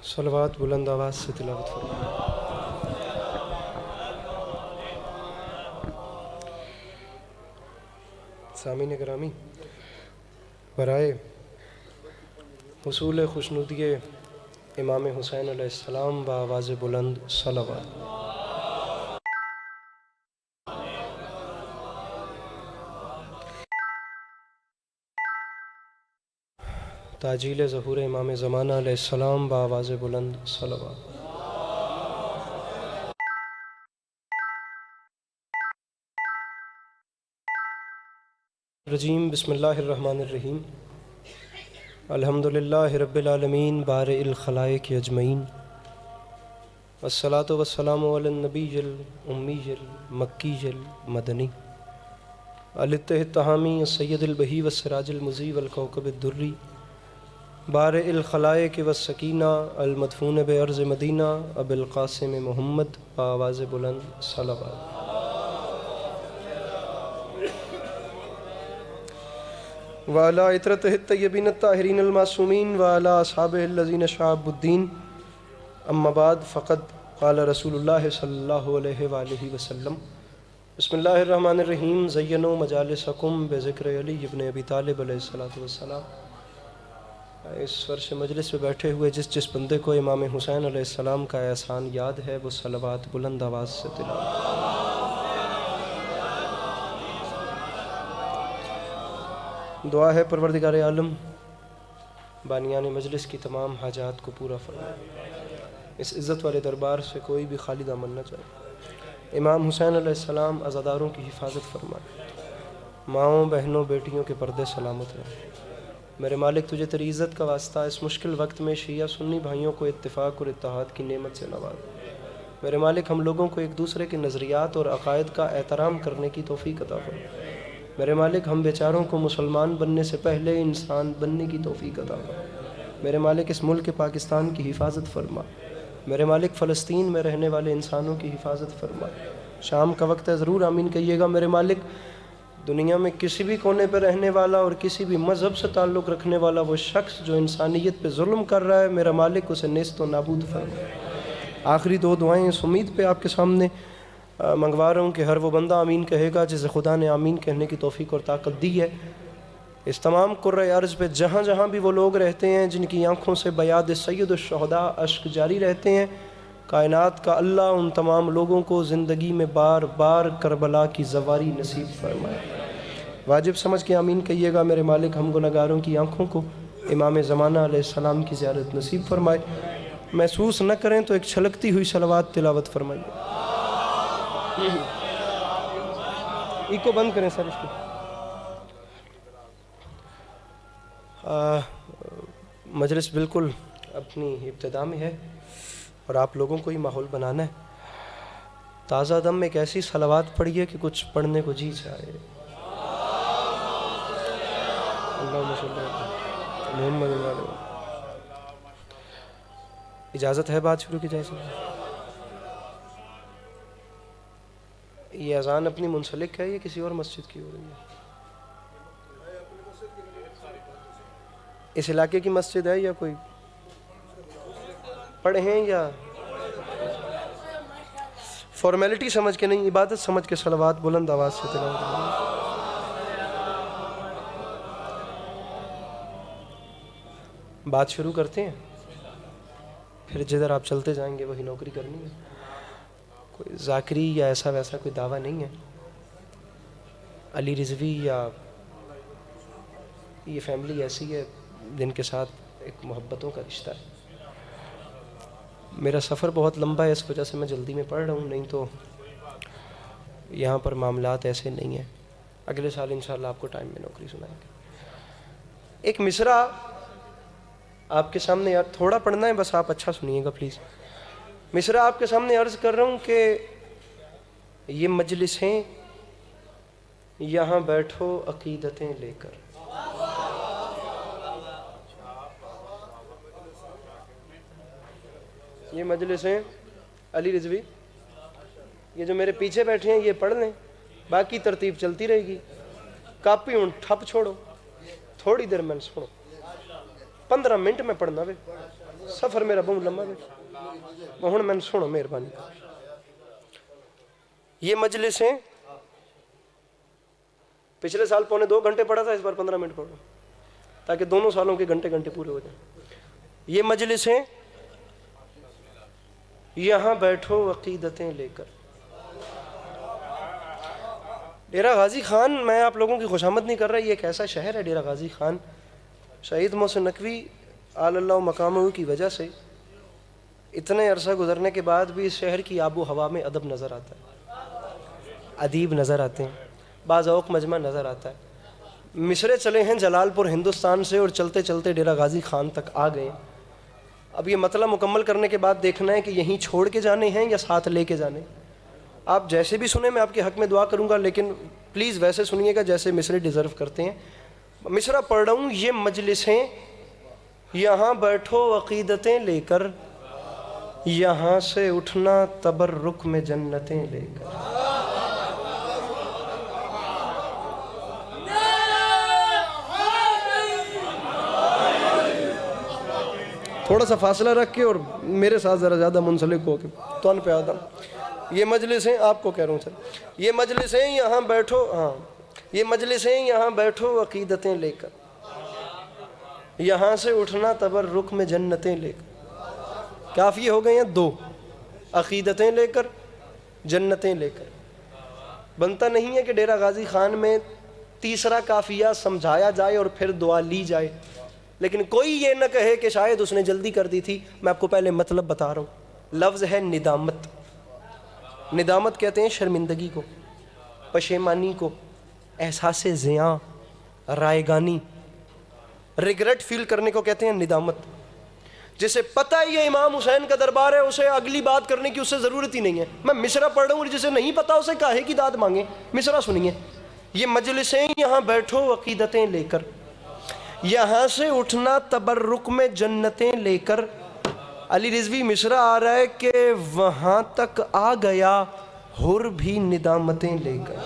صلوات بلند آواز سے تلاوت فرمائیں۔ سامعین گرامی، برائے حصول خوشنودی امام حسین علیہ السلام بآواز بلند صلوات۔ تاجیل ظہور امام زمانہ علیہ السلام بآواز بلند صلوات۔ رجیم بسم اللہ الرحمن الرحیم۔ الحمدللہ رب العالمین بارئ الخلائق اجمعین، والصلاة والسلام علی النبی الامی المکی المدنی الاتح التہامی السید البہی والسراج المضی والکوکب الدری بارئ الخلائق والسکینہ المدفون بارض مدینہ ابی القاسم محمد بآواز بلند صلوات۔ وعلی عطرتہ الطیبین الطاہرین المعصومین وعلی اصحابہ الذین شعبوا الدین، اما بعد فقد قال رسول اللہ صلی اللہ علیہ وآلہ وسلم۔ بسم اللہ الرحمن الرحیم۔ زینوا مجالسکم بذکر علی ابن ابی طالب علیہ السلام۔ اس فرش مجلس پہ بیٹھے ہوئے جس بندے کو امام حسین علیہ السلام کا احسان یاد ہے وہ صلوات بلند آواز سے تلاوت۔ دعا ہے پروردگار عالم بانیان مجلس کی تمام حاجات کو پورا فرمائے، اس عزت والے دربار سے کوئی بھی خالی دامن نہ جائے۔ امام حسین علیہ السلام عزاداروں کی حفاظت فرمائے، ماؤں بہنوں بیٹیوں کے پردے سلامت رہیں۔ میرے مالک تجھے تیری عزت کا واسطہ اس مشکل وقت میں شیعہ سنی بھائیوں کو اتفاق اور اتحاد کی نعمت سے نواز۔ میرے مالک ہم لوگوں کو ایک دوسرے کے نظریات اور عقائد کا احترام کرنے کی توفیق عطا فرما۔ میرے مالک ہم بیچاروں کو مسلمان بننے سے پہلے انسان بننے کی توفیق عطا فرما۔ میرے مالک اس ملک پاکستان کی حفاظت فرما۔ میرے مالک فلسطین میں رہنے والے انسانوں کی حفاظت فرما۔ شام کا وقت ہے، ضرور آمین کہیے گا۔ میرے مالک دنیا میں کسی بھی کونے پہ رہنے والا اور کسی بھی مذہب سے تعلق رکھنے والا وہ شخص جو انسانیت پہ ظلم کر رہا ہے، میرا مالک اسے نیست و نابود فرما۔ آخری دو دعائیں اس امید پہ آپ کے سامنے منگوا رہا ہوں کہ ہر وہ بندہ آمین کہے گا جسے خدا نے آمین کہنے کی توفیق اور طاقت دی ہے۔ اس تمام کرۂ ارض پہ جہاں جہاں بھی وہ لوگ رہتے ہیں جن کی آنکھوں سے بیاد سید الشہداء اشک جاری رہتے ہیں، کائنات کا اللہ ان تمام لوگوں کو زندگی میں بار بار کربلا کی زواری نصیب فرمائے۔ واجب سمجھ کے آمین کہیے گا۔ میرے مالک ہم گنہگاروں کی آنکھوں کو امام زمانہ علیہ السلام کی زیارت نصیب فرمائے۔ محسوس نہ کریں تو ایک چھلکتی ہوئی صلوات تلاوت فرمائیے۔ ایکو بند کریں سر اس کو۔ مجلس بالکل اپنی ابتدا میں ہے اور آپ لوگوں کو ہی ماحول بنانا ہے۔ تازہ دم ایک ایسی صلوات پڑھیے کہ کچھ پڑھنے کو جی چاہے۔ اللہم صلی علی محمد و علی۔ اجازت ہے بات شروع کی جائے سر؟ یہ اذان اپنی منسلک ہے یا کسی اور مسجد کی ہو رہی ہے؟ اس علاقے کی مسجد ہے یا کوئی پڑھے ہیں یا فارمیلٹی سمجھ کے نہیں، عبادت سمجھ کے صلوات بلند آواز سے تلاوت کریں۔ بات شروع کرتے ہیں، پھر جدھر آپ چلتے جائیں گے وہی نوکری کرنی ہے۔ کوئی ذاکری یا ایسا ویسا کوئی دعویٰ نہیں ہے، علی رضوی یا یہ فیملی ایسی ہے جن کے ساتھ ایک محبتوں کا رشتہ ہے۔ میرا سفر بہت لمبا ہے، اس وجہ سے میں جلدی میں پڑھ رہا ہوں، نہیں تو یہاں پر معاملات ایسے نہیں ہیں۔ اگلے سال انشاءاللہ آپ کو ٹائم میں نوکری سنائیں گے۔ ایک مصرع آپ کے سامنے، تھوڑا پڑھنا ہے بس، آپ اچھا سنیے گا پلیز۔ مصرع آپ کے سامنے عرض کر رہا ہوں کہ یہ مجلسیں یہاں بیٹھو عقیدتیں لے کر، یہ مجلسیں علی رضوی یہ جو میرے پیچھے بیٹھے ہیں یہ پڑھ لیں، باقی ترتیب چلتی رہے گی۔ کاپی ہوں ٹھپ چھوڑو، تھوڑی دیر میں سنو، 15 منٹ میں پڑھنا وے، سفر میرا بہت لمبا ہے، ہوں میں سنو مہربانی، یہ مجلسیں پچھلے سال 2.25 پڑھا تھا، اس بار 15 منٹ پڑھو تاکہ دونوں سالوں کے گھنٹے گھنٹے پورے ہو جائیں۔ یہ مجلسیں یہاں بیٹھو عقیدتیں لے کر۔ ڈیرہ غازی خان، میں آپ لوگوں کی خوشامد نہیں کر رہا، یہ ایک ایسا شہر ہے ڈیرہ غازی خان، شہید محسن نقوی آل اللہ مقامہ کی وجہ سے اتنے عرصہ گزرنے کے بعد بھی اس شہر کی آب و ہوا میں ادب نظر آتا ہے، ادیب نظر آتے ہیں، بعض اوق مجمع نظر آتا ہے۔ مصرے چلے ہیں جلال پور ہندوستان سے اور چلتے چلتے ڈیرہ غازی خان تک آ گئے۔ اب یہ مطلب مکمل کرنے کے بعد دیکھنا ہے کہ یہیں چھوڑ کے جانے ہیں یا ساتھ لے کے جانے۔ آپ جیسے بھی سنیں میں آپ کے حق میں دعا کروں گا، لیکن پلیز ویسے سنیے گا جیسے مصرے ڈیزرو کرتے ہیں۔ مصرع پڑھ رہا ہوں، یہ مجلسیں یہاں بیٹھو عقیدتیں لے کر، یہاں سے اٹھنا تبرک میں جنتیں لے کر۔ تھوڑا سا فاصلہ رکھ کے اور میرے ساتھ ذرا زیادہ منسلک ہو کے تو ان پہ آدم۔ یہ مجلسیں آپ کو کہہ رہا ہوں سر، یہ مجلسیں یہاں بیٹھو، ہاں یہ مجلسیں یہاں بیٹھو عقیدتیں لے کر، یہاں سے اٹھنا تبرک میں جنتیں لے کر۔ کافی ہو گئے ہیں 2، عقیدتیں لے کر، جنتیں لے کر۔ بنتا نہیں ہے کہ ڈیرہ غازی خان میں تیسرا کافیہ سمجھایا جائے اور پھر دعا لی جائے، لیکن کوئی یہ نہ کہے کہ شاید اس نے جلدی کر دی تھی۔ میں آپ کو پہلے مطلب بتا رہا ہوں، لفظ ہے ندامت۔ ندامت کہتے ہیں شرمندگی کو، پشیمانی کو، احساس زیاں، رائگانی، ریگریٹ فیل کرنے کو کہتے ہیں ندامت۔ جسے پتہ ہے یہ امام حسین کا دربار ہے، اسے اگلی بات کرنے کی اسے ضرورت ہی نہیں ہے۔ میں مصرع پڑھ رہا ہوں، جسے نہیں پتہ اسے کاہے کی داد مانگے۔ مصرع سنیے، یہ مجلسیں یہاں بیٹھو عقیدتیں لے کر، یہاں سے اٹھنا تبرک میں جنتیں لے کر۔ علی رضوی مصرع آ رہا ہے کہ وہاں تک آ گیا حر بھی ندامتیں لے کر۔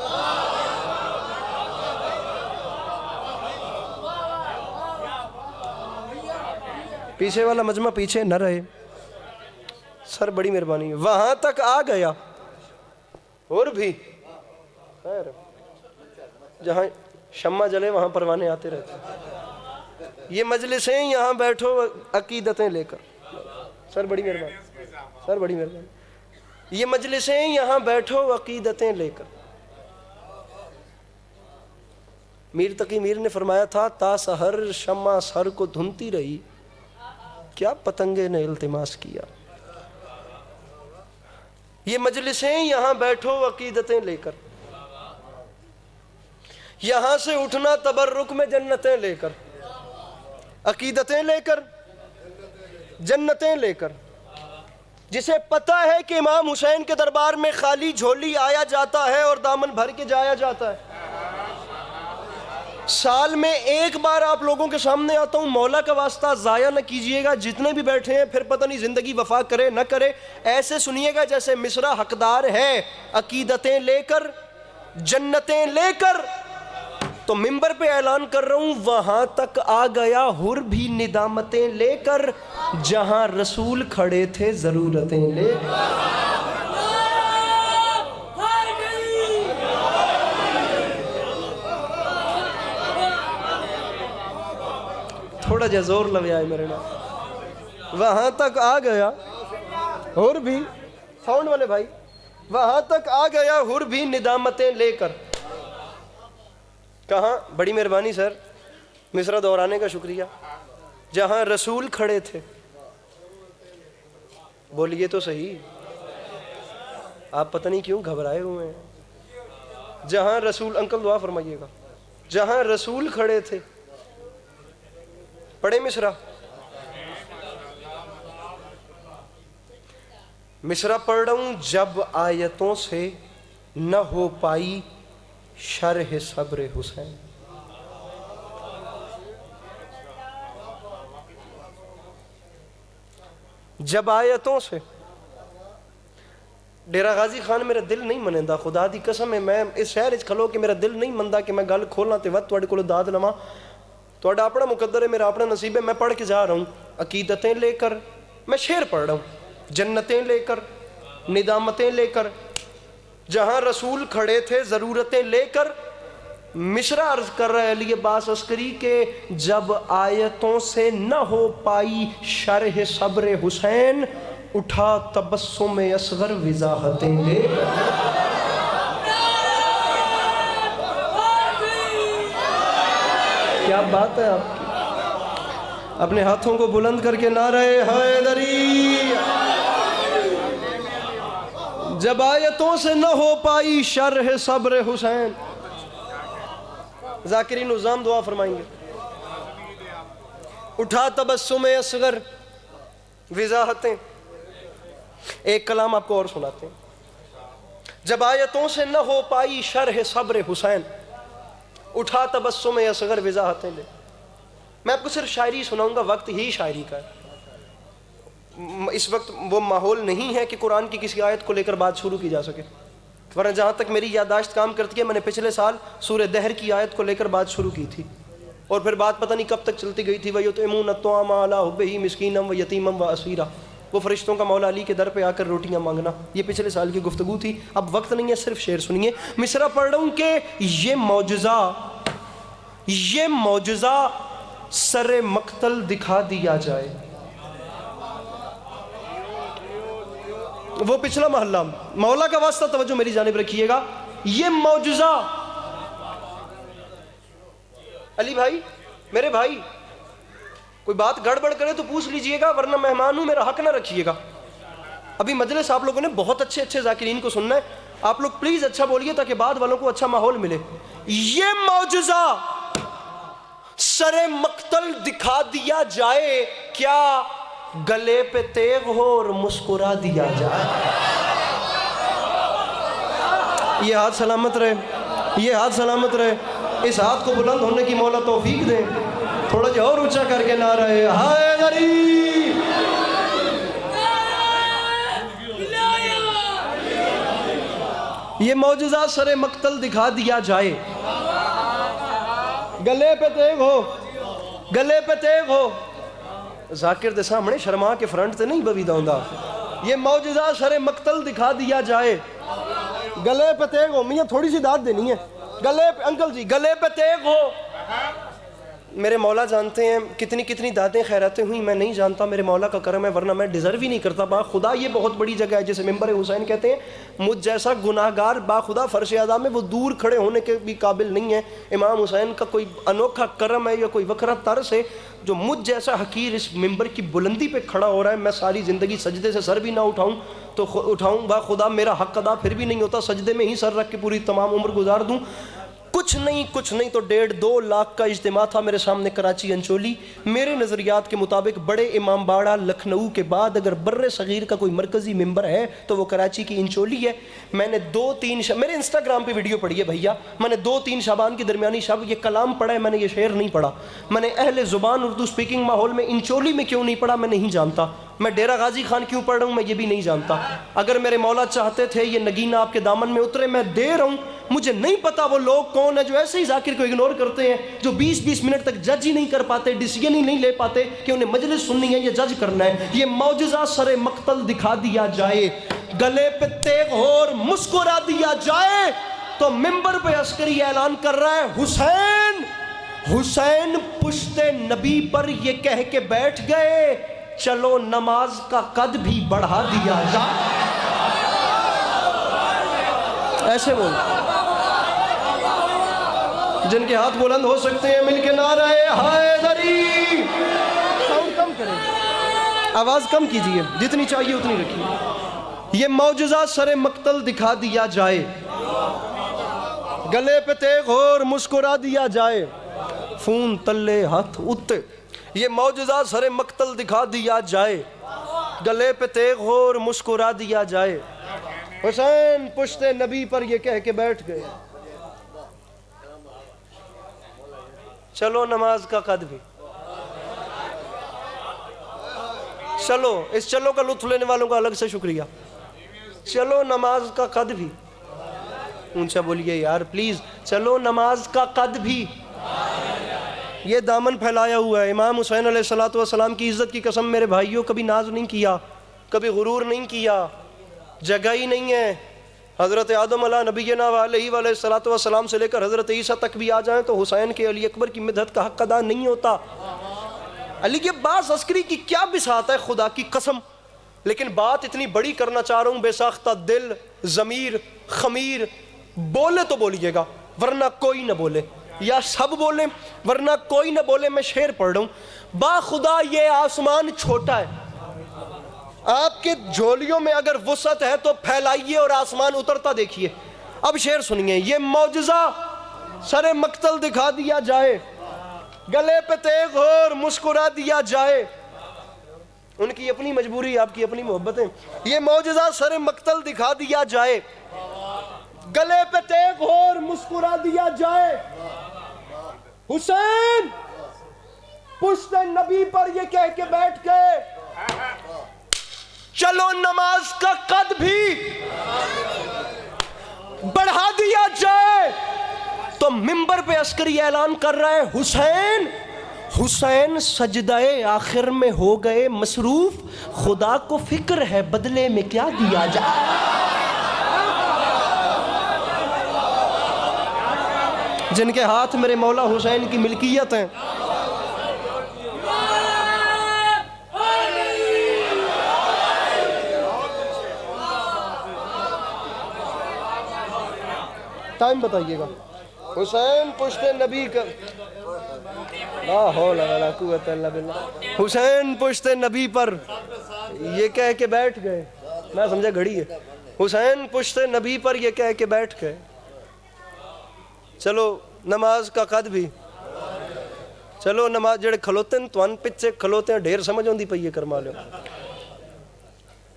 پیچھے والا مجمع پیچھے نہ رہے سر، بڑی مہربانی۔ وہاں تک آ گیا حر بھی، خیر جہاں شمع جلے وہاں پروانے آتے رہتے۔ یہ مجلسیں یہاں بیٹھو عقیدتیں لے کر، سر بڑی مہربانی، سر بڑی مہربانی۔ یہ مجلسیں یہاں بیٹھو عقیدتیں لے کر۔ میر تقی میر نے فرمایا تھا، تا سحر شمع سر کو دھنتی رہی، کیا پتنگے نے التماس کیا۔ یہ مجلسیں یہاں بیٹھو عقیدتیں لے کر، یہاں سے اٹھنا تبرک میں جنتیں لے کر، عقیدتیں لے کر، جنتیں لے کر۔ جسے پتہ ہے کہ امام حسین کے دربار میں خالی جھولی آیا جاتا ہے اور دامن بھر کے جایا جاتا ہے۔ سال میں ایک بار آپ لوگوں کے سامنے آتا ہوں، مولا کا واسطہ ضائع نہ کیجئے گا۔ جتنے بھی بیٹھے ہیں پھر پتہ نہیں زندگی وفا کرے نہ کرے، ایسے سنیے گا جیسے مصرع حقدار ہے، عقیدتیں لے کر، جنتیں لے کر۔ تو منبر پہ اعلان کر رہا ہوں، وہاں تک آ گیا حر بھی ندامتیں لے کر، جہاں رسول کھڑے تھے ضرورتیں لے کر۔ تھوڑا جا زور لگ جائے میرے نام۔ وہاں تک آ گیا حر بھی، ساؤنڈ والے بھائی، وہاں تک آ گیا حر بھی ندامتیں لے کر۔ کہاں؟ بڑی مہربانی سر، مصرع دہرانے کا شکریہ۔ جہاں رسول کھڑے تھے، بولیے تو صحیح، آپ پتہ نہیں کیوں گھبرائے ہوئے ہیں۔ جہاں رسول، انکل دعا فرمائیے گا، جہاں رسول کھڑے تھے۔ پڑھیں مصرع، مصرع پڑھ رہا ہوں، جب آیتوں سے نہ ہو پائی شرح صبر حسین۔ جب آیتوں سے، ڈیرہ غازی خان میرا دل نہیں منیندا، خدا دی قسم ہے، میں اس شہر کھلو کہ میرا دل نہیں مندا کہ میں گل کھولاں تے وقت تواڈے کولوں داد لواں۔ تھوڑا اپنا مقدر ہے، میرا اپنا نصیب ہے، میں پڑھ کے جا رہا ہوں عقیدتیں لے کر، میں شعر پڑھ رہا ہوں جنتیں لے کر، ندامتیں لے کر، جہاں رسول کھڑے تھے ضرورتیں لے کر. مصرع عرض کر رہا ہے علی عباس عسکری کہ جب آیتوں سے نہ ہو پائی شرح صبر حسین، اٹھا تبسم اصغر وضاحتیں لے کر. کیا بات ہے آپ کی. اپنے ہاتھوں کو بلند کر کے نعرہ حیدری. جب آیتوں سے نہ ہو پائی شرح صبر حسین. ذاکرین نظام دعا فرمائیں گے. اٹھا تبسم اصغر وضاحتیں. ایک کلام آپ کو اور سناتے ہیں. جب آیتوں سے نہ ہو پائی شرح صبر حسین، اٹھا تبسم اصغر وضاحتیں لے. میں آپ کو صرف شاعری سناؤں گا، وقت ہی شاعری کا ہے. اس وقت وہ ماحول نہیں ہے کہ قرآن کی کسی آیت کو لے کر بات شروع کی جا سکے، ورنہ جہاں تک میری یادداشت کام کرتی ہے میں نے پچھلے سال سورہ دہر کی آیت کو لے کر بات شروع کی تھی، اور پھر بات پتہ نہیں کب تک چلتی گئی تھی. وَيُطْعِمُونَ الطَّعَامَ عَلَىٰ حُبِّهِ مِسْكِينًا وَيَتِيمًا وَأَسِيرًا. وہ فرشتوں کا مولا علی کے در پہ آ کر روٹیاں مانگنا، یہ پچھلے سال کی گفتگو تھی. اب وقت نہیں ہے، صرف شعر سنیے. مصرع پڑھ رہا ہوں کہ یہ معجزہ سر مقتل دکھا دیا جائے. وہ پچھلا محلہ، مولا کا واسطہ توجہ میری جانب رکھیے گا. یہ معجزہ، علی بھائی میرے بھائی کوئی بات گڑبڑ کرے تو پوچھ لیجئے گا، ورنہ مہمان ہوں، میرا حق نہ رکھیے گا. ابھی مجلس آپ لوگوں نے بہت اچھے اچھے ذاکرین کو سننا ہے، آپ لوگ پلیز اچھا بولیے تاکہ بعد والوں کو اچھا ماحول ملے. یہ معجزہ سر مقتل دکھا دیا جائے، کیا گلے پہ تیغ ہو اور مسکرا دیا جائے. یہ ہاتھ سلامت رہے، یہ ہاتھ سلامت رہے. اس ہاتھ کو بلند ہونے کی مولا توفیق دے. تھوڑا جا اور اونچا کر کے نعرہ حیدری. یہ معجزہ سر مقتل دکھا دیا جائے، گلے پہ تیغ ہو، گلے پہ تیغ ہو. ذاکر دے سامنے شرما کے فرنٹ تے نہیں بویدہ ہوندا. یہ معجزہ سر مقتل دکھا دیا جائے، گلے پہ تیغ ہو. میاں تھوڑی سی داد دینی ہے. گلے پہ انکل جی گلے پہ تیغ ہو. میرے مولا جانتے ہیں کتنی کتنی دادیں خیراتیں ہوئیں، میں نہیں جانتا. میرے مولا کا کرم ہے، ورنہ میں ڈیزرو ہی نہیں کرتا. با خدا یہ بہت بڑی جگہ ہے جسے ممبر حسین کہتے ہیں. مجھ جیسا گناہگار با خدا فرش اعظم میں وہ دور کھڑے ہونے کے بھی قابل نہیں ہے. امام حسین کا کوئی انوکھا کرم ہے یا کوئی وکھرا طرز ہے جو مجھ جیسا حقیر اس ممبر کی بلندی پہ کھڑا ہو رہا ہے. میں ساری زندگی سجدے سے سر بھی نہ اٹھاؤں تو اٹھاؤں، با خدا میرا حق ادا پھر بھی نہیں ہوتا. سجدے میں ہی سر رکھ کے پوری تمام عمر گزار دوں. کچھ نہیں تو 1.5-2 لاکھ کا اجتماع تھا میرے سامنے کراچی انچولی. میرے نظریات کے مطابق بڑے امام باڑہ لکھنؤ کے بعد اگر بر صغیر کا کوئی مرکزی ممبر ہے تو وہ کراچی کی انچولی ہے. میں نے 2-3 میرے انسٹاگرام پہ ویڈیو پڑھی ہے بھیا، میں نے 2-3 شعبان کی درمیانی شب یہ کلام پڑھا ہے. میں نے یہ شعر نہیں پڑھا. میں نے اہل زبان اردو سپیکنگ ماحول میں انچولی میں کیوں نہیں پڑھا میں نہیں جانتا. میں ڈیرہ غازی خان کیوں پڑھ رہا ہوں میں یہ بھی نہیں جانتا. اگر میرے مولا چاہتے تھے یہ نگینہ آپ کے دامن میں اترے، میں دے رہا ہوں. مجھے نہیں پتا وہ لوگ کون ہیں جو ایسے ہی ذاکر کو اگنور کرتے ہیں، جو 20-20 منٹ تک جج ہی نہیں کر پاتے، ڈیسیژن ہی نہیں لے پاتے کہ انہیں مجلس سننی ہے یا جج کرنا ہے. یہ معجزہ سر مقتل دکھا دیا جائے، گلے پہ تیغ ہو اور مسکرا دیا جائے. تو ممبر پہ عسکری اعلان کر رہا ہے حسین حسین پشت نبی پر یہ کہہ کے بیٹھ گئے، چلو نماز کا قد بھی بڑھا دیا جائے. ایسے بول جن کے ہاتھ بلند ہو سکتے ہیں مل کے نعرہ حیدری. ساؤنڈ کم کریں، آواز کم کیجئے، جتنی چاہیے اتنی رکھیے. یہ معجزہ سر مقتل دکھا دیا جائے، گلے پہ تیغ ہو اور مسکرا دیا جائے، فون تلے ہاتھ اتے. یہ معجزہ سر مقتل دکھا دیا جائے، گلے پہ تیغ ہو اور مسکرا دیا جائے. حسین پشت نبی پر یہ کہہ کے بیٹھ گئے، چلو نماز کا قد بھی. چلو اس چلو کا لطف لینے والوں کا الگ سے شکریہ. چلو نماز کا قد بھی اونچا بولیے یار پلیز. چلو نماز کا قد بھی. یہ دامن پھیلایا ہوا ہے. امام حسین علیہ الصلوۃ والسلام کی عزت کی قسم میرے بھائیوں, کبھی ناز نہیں کیا, کبھی غرور نہیں کیا, جگہ ہی نہیں ہے. حضرت آدم علیہ نبینا علیہ الصلوۃ والسلام سے لے کر حضرت عیسیٰ تک بھی آ جائیں تو حسین کے علی اکبر کی مدحت کا حق ادا نہیں ہوتا. علی کے عباس عسکری کی کیا بساط ہے خدا کی قسم. لیکن بات اتنی بڑی کرنا چاہ رہا ہوں, بے ساختہ دل, ضمیر, خمیر. بولے تو بولیے گا ورنہ کوئی نہ بولے, یا سب بولیں ورنہ کوئی نہ بولے. میں شعر پڑھ رہا ہوں. با خدا یہ آسمان چھوٹا ہے, آپ کے جھولیوں میں اگر وسعت ہے تو پھیلائیے اور آسمان اترتا دیکھیے. اب شعر سنیے. یہ معجزہ سر مقتل دکھا دیا جائے, گلے پہ تیغ ہو اور مسکرا دیا جائے. ان کی اپنی مجبوری, آپ کی اپنی محبتیں. یہ معجزہ سر مقتل دکھا دیا جائے, گلے پہ تیغ ہو اور مسکرا دیا جائے. حسین پشت نبی پر یہ کہہ کے بیٹھ گئے, چلو نماز کا قد بھی بڑھا دیا جائے. تو منبر پہ عسکری اعلان کر رہا ہے, حسین حسین سجدہ آخر میں ہو گئے مصروف, خدا کو فکر ہے بدلے میں کیا دیا جائے. جن کے ہاتھ میرے مولا حسین کی ملکیت ہیں, ٹائم بتائیے گا. حسین پشت نبی کا, لا حول ولا قوت الا باللہ. حسین پشت نبی پر یہ کہہ کے بیٹھ گئے, میں سمجھا گھڑی ہے. حسین پشت نبی پر یہ کہہ کے بیٹھ گئے, چلو نماز کا قد بھی, چلو نماز جڑے کھلوتے ہیں تو ان پچھے کھلوتے ہیں, ڈھیر سمجھ ہوندی پئی ہے کرما لو.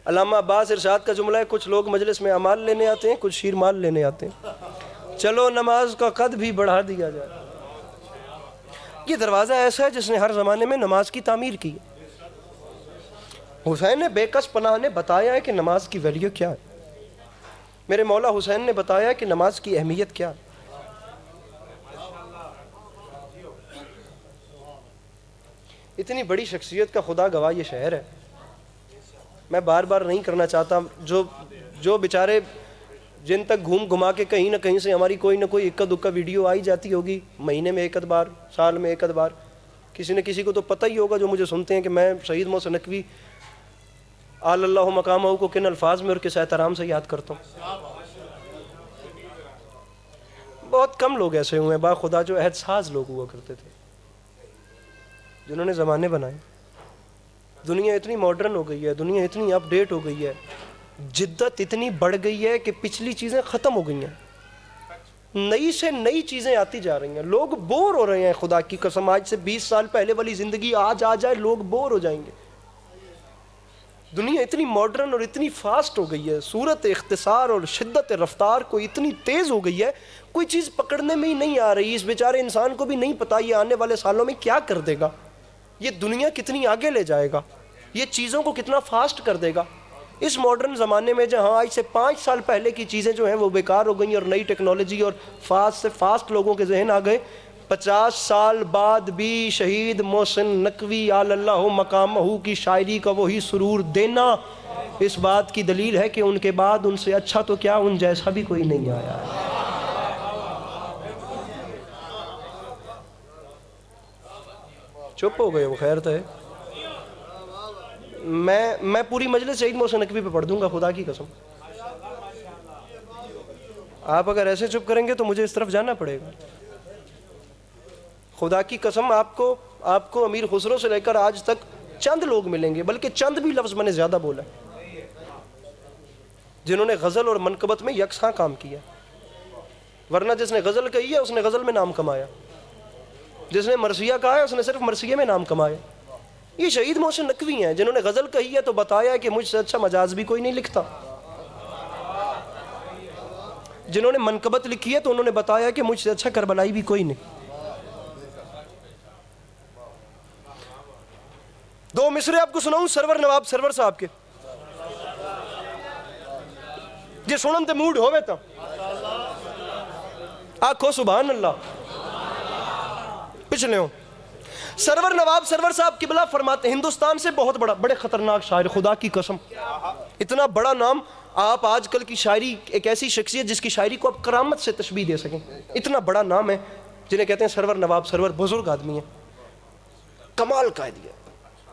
علامہ عباس ارشاد کا جملہ ہے, کچھ لوگ مجلس میں اعمال لینے آتے ہیں, کچھ شیر مال لینے آتے ہیں. چلو نماز کا قد بھی بڑھا دیا جائے. یہ دروازہ ایسا ہے جس نے ہر زمانے میں نماز کی تعمیر کی. حسین نے بے کس پناہ نے بتایا ہے کہ نماز کی ویلیو کیا ہے. میرے مولا حسین نے بتایا ہے کہ نماز کی اہمیت کیا ہے. اتنی بڑی شخصیت کا خدا گواہ یہ شہر ہے. میں بار بار نہیں کرنا چاہتا, جو بیچارے جن تک گھوم گھما کے کہیں نہ کہیں سے ہماری کوئی نہ کوئی اکا دکا ویڈیو آئی جاتی ہوگی, مہینے میں ایک آدھ بار, سال میں ایک آدھ بار. کسی نہ کسی کو تو پتہ ہی ہوگا جو مجھے سنتے ہیں کہ میں شہید محسن نقوی آل اللہ مقامہ کو کن الفاظ میں اور کس احترام سے یاد کرتا ہوں. بہت کم لوگ ایسے ہوئے ہیں با خدا جو عہد ساز لوگ ہوا کرتے تھے, جنہوں نے زمانے بنائے. دنیا اتنی ماڈرن ہو گئی ہے, دنیا اتنی اپ ڈیٹ ہو گئی ہے, جدت اتنی بڑھ گئی ہے کہ پچھلی چیزیں ختم ہو گئی ہیں, نئی سے نئی چیزیں آتی جا رہی ہیں. لوگ بور ہو رہے ہیں خدا کی قسم. آج سے 20 سال پہلے والی زندگی آج آ جائے لوگ بور ہو جائیں گے. دنیا اتنی ماڈرن اور اتنی فاسٹ ہو گئی ہے, صورت اختصار اور شدت رفتار کو اتنی تیز ہو گئی ہے, کوئی چیز پکڑنے میں ہی نہیں آ رہی. اس بیچارے انسان کو بھی نہیں پتا یہ آنے والے سالوں میں کیا کر دے گا, یہ دنیا کتنی آگے لے جائے گا, یہ چیزوں کو کتنا فاسٹ کر دے گا. اس ماڈرن زمانے میں جہاں آج سے 5 سال پہلے کی چیزیں جو ہیں وہ بیکار ہو گئیں اور نئی ٹیکنالوجی اور فاسٹ سے فاسٹ لوگوں کے ذہن آ گئے, 50 سال بعد بھی شہید محسن نقوی آل اللہ مقامہ کی شاعری کا وہی سرور دینا اس بات کی دلیل ہے کہ ان کے بعد ان سے اچھا تو کیا ان جیسا بھی کوئی نہیں آیا. چپ ہو گئے وہ, خیر تو ہے. میں پوری مجلس شہید محسن نقوی پہ پڑھ دوں گا خدا کی قسم. آپ اگر ایسے چپ کریں گے تو مجھے اس طرف جانا پڑے گا. خدا کی قسم آپ کو امیر خسرو سے لے کر آج تک چند لوگ ملیں گے, بلکہ چند بھی لفظ میں نے زیادہ بولا, جنہوں نے غزل اور منقبت میں یکساں کام کیا. ورنہ جس نے غزل کہی ہے اس نے غزل میں نام کمایا, جس نے مرثیہ کہا ہے اس نے صرف مرثیے میں نام کمایا. یہ شہید محسن نقوی ہیں جنہوں نے غزل کہی ہے تو بتایا ہے کہ مجھ سے اچھا مجاز بھی کوئی نہیں لکھتا. جنہوں نے منقبت لکھی ہے تو انہوں نے بتایا کہ مجھ سے اچھا کربلائی بھی کوئی نہیں. 2 مصرے آپ کو سناؤں سرور نواب سرور صاحب کے, جی سنن تے موڈ ہوئے تا آکھو سبحان اللہ. پچھلے ہوں سرور نواب سرور صاحب قبلہ فرماتے ہیں ہندوستان سے بہت بڑے خطرناک شاعر، خدا کی قسم، اتنا بڑا نام آپ آج کل کی شاعری، ایک ایسی شخصیت جس کی شاعری کو آپ کرامت سے تشبیہ دے سکیں، اتنا بڑا نام ہے جنہیں کہتے ہیں سرور نواب سرور، بزرگ آدمی ہیں، کمال قائدی ہے۔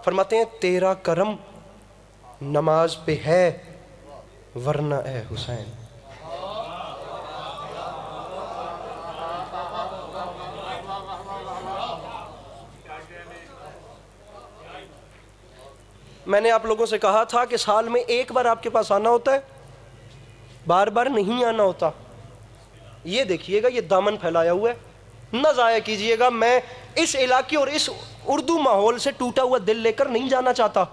فرماتے ہیں تیرا کرم نماز پہ ہے ورنہ اے حسین۔ میں نے آپ لوگوں سے کہا تھا کہ سال میں ایک بار آپ کے پاس آنا ہوتا ہے، بار بار نہیں آنا ہوتا۔ یہ دیکھیے گا، یہ دامن پھیلایا ہوا ہے، نہ ضائع کیجئے گا۔ میں اس علاقے اور اس اردو ماحول سے ٹوٹا ہوا دل لے کر نہیں جانا چاہتا۔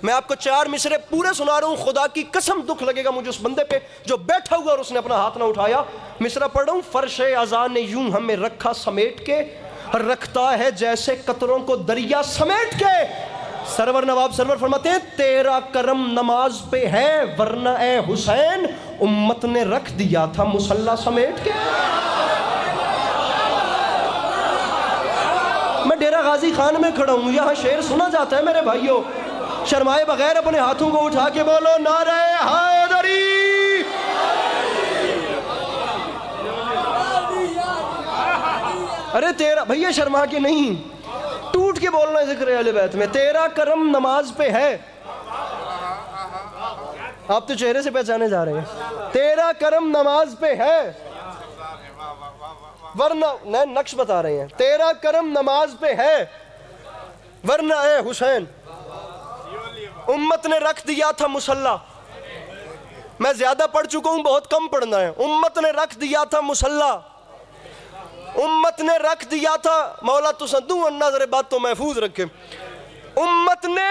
میں آپ کو 4 مصرے پورے سنا رہا ہوں، خدا کی قسم دکھ لگے گا مجھے اس بندے پہ جو بیٹھا ہوا اور اس نے اپنا ہاتھ نہ اٹھایا۔ مصرع پڑھ رہا ہوں۔ فرش اذان نے یوں ہمیں رکھا سمیٹ کے، رکھتا ہے جیسے قطروں کو دریا سمیٹ کے۔ سرور نواب سرور فرماتے ہیں تیرا کرم نماز پہ ہے ورنہ اے حسین امت نے رکھ دیا تھا مصلی سمیٹ کے۔ میں ڈیرہ غازی خان میں کھڑا ہوں، یہاں شعر سنا جاتا ہے میرے بھائیوں، شرمائے بغیر اپنے ہاتھوں کو اٹھا کے بولو نعرہ حیدری۔ ارے تیرا بھیا شرما کے نہیں، ٹوٹ کے بولنا ہے ذکر اہل بیت میں۔ تیرا کرم نماز پہ ہے، آپ تو چہرے سے پہچانے جا رہے ہیں، تیرا کرم نماز پہ ہے ورنہ، نئے نقش بتا رہے ہیں، تیرا کرم نماز پہ ہے ورنہ اے حسین امت نے رکھ دیا تھا مصلی۔ میں زیادہ پڑھ چکا ہوں، بہت کم پڑھنا ہے۔ امت نے رکھ دیا تھا مصلی، امت نے رکھ دیا تھا، مولا تو سندوں نظر بات تو محفوظ رکھے، امت نے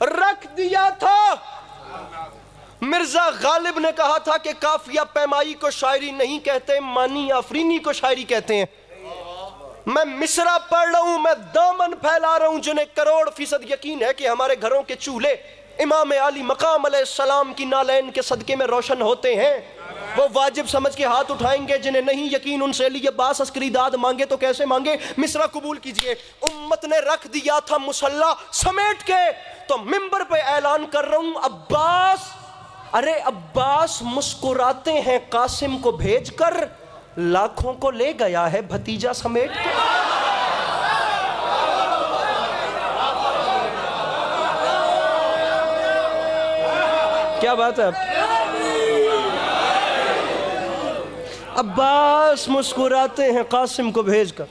رکھ دیا تھا۔ مرزا غالب نے کہا تھا کہ قافیہ پیمائی کو شاعری نہیں کہتے، معنی آفرینی کو شاعری کہتے ہیں۔ میں مصرع پڑھ رہا ہوں، میں دامن پھیلا رہا ہوں، جنہیں کروڑ فیصد یقین ہے کہ ہمارے گھروں کے چولہے امام علی مقام علیہ السلام کی نالین کے صدقے میں روشن ہوتے ہیں، وہ واجب سمجھ کے ہاتھ اٹھائیں گے۔ جنہیں نہیں یقین ان سے علی عباس عسکری داد مانگے تو کیسے مانگے۔ مصرع قبول کیجئے۔ امت نے رکھ دیا تھا مصلی سمیٹ کے، تو منبر پہ اعلان کر رہا ہوں عباس، ارے عباس مسکراتے ہیں قاسم کو بھیج کر، لاکھوں کو لے گیا ہے بھتیجا سمیٹ کے۔ کیا بات ہے آپ؟ عباس مسکراتے ہیں قاسم کو بھیج کر،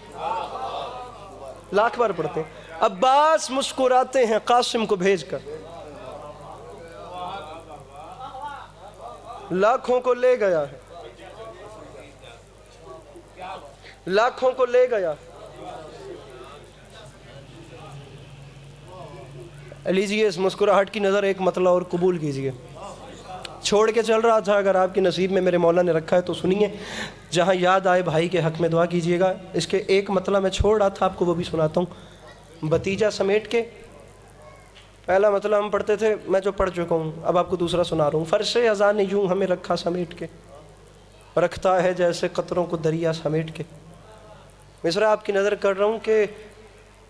لاکھ بار پڑھتے ہیں، عباس مسکراتے ہیں قاسم کو بھیج کر، لاکھوں کو لے گیا ہے، لاکھوں کو لے گیا۔ لیجئے اس مسکراہٹ کی نظر ایک مطلع اور قبول کیجئے۔ چھوڑ کے چل رہا تھا، اگر آپ کے نصیب میں میرے مولا نے رکھا ہے تو سنیے، جہاں یاد آئے بھائی کے حق میں دعا کیجئے گا۔ اس کے ایک مطلع میں چھوڑ رہا تھا، آپ کو وہ بھی سناتا ہوں۔ بھتیجا سمیٹ کے، پہلا مطلع ہم پڑھتے تھے، میں جو پڑھ چکا ہوں، اب آپ کو دوسرا سنا رہا ہوں۔ فرش اذان نے یوں ہمیں رکھا سمیٹ کے، رکھتا ہے جیسے قطروں کو دریا سمیٹ کے۔ مصرع آپ کی نظر کر رہا ہوں کہ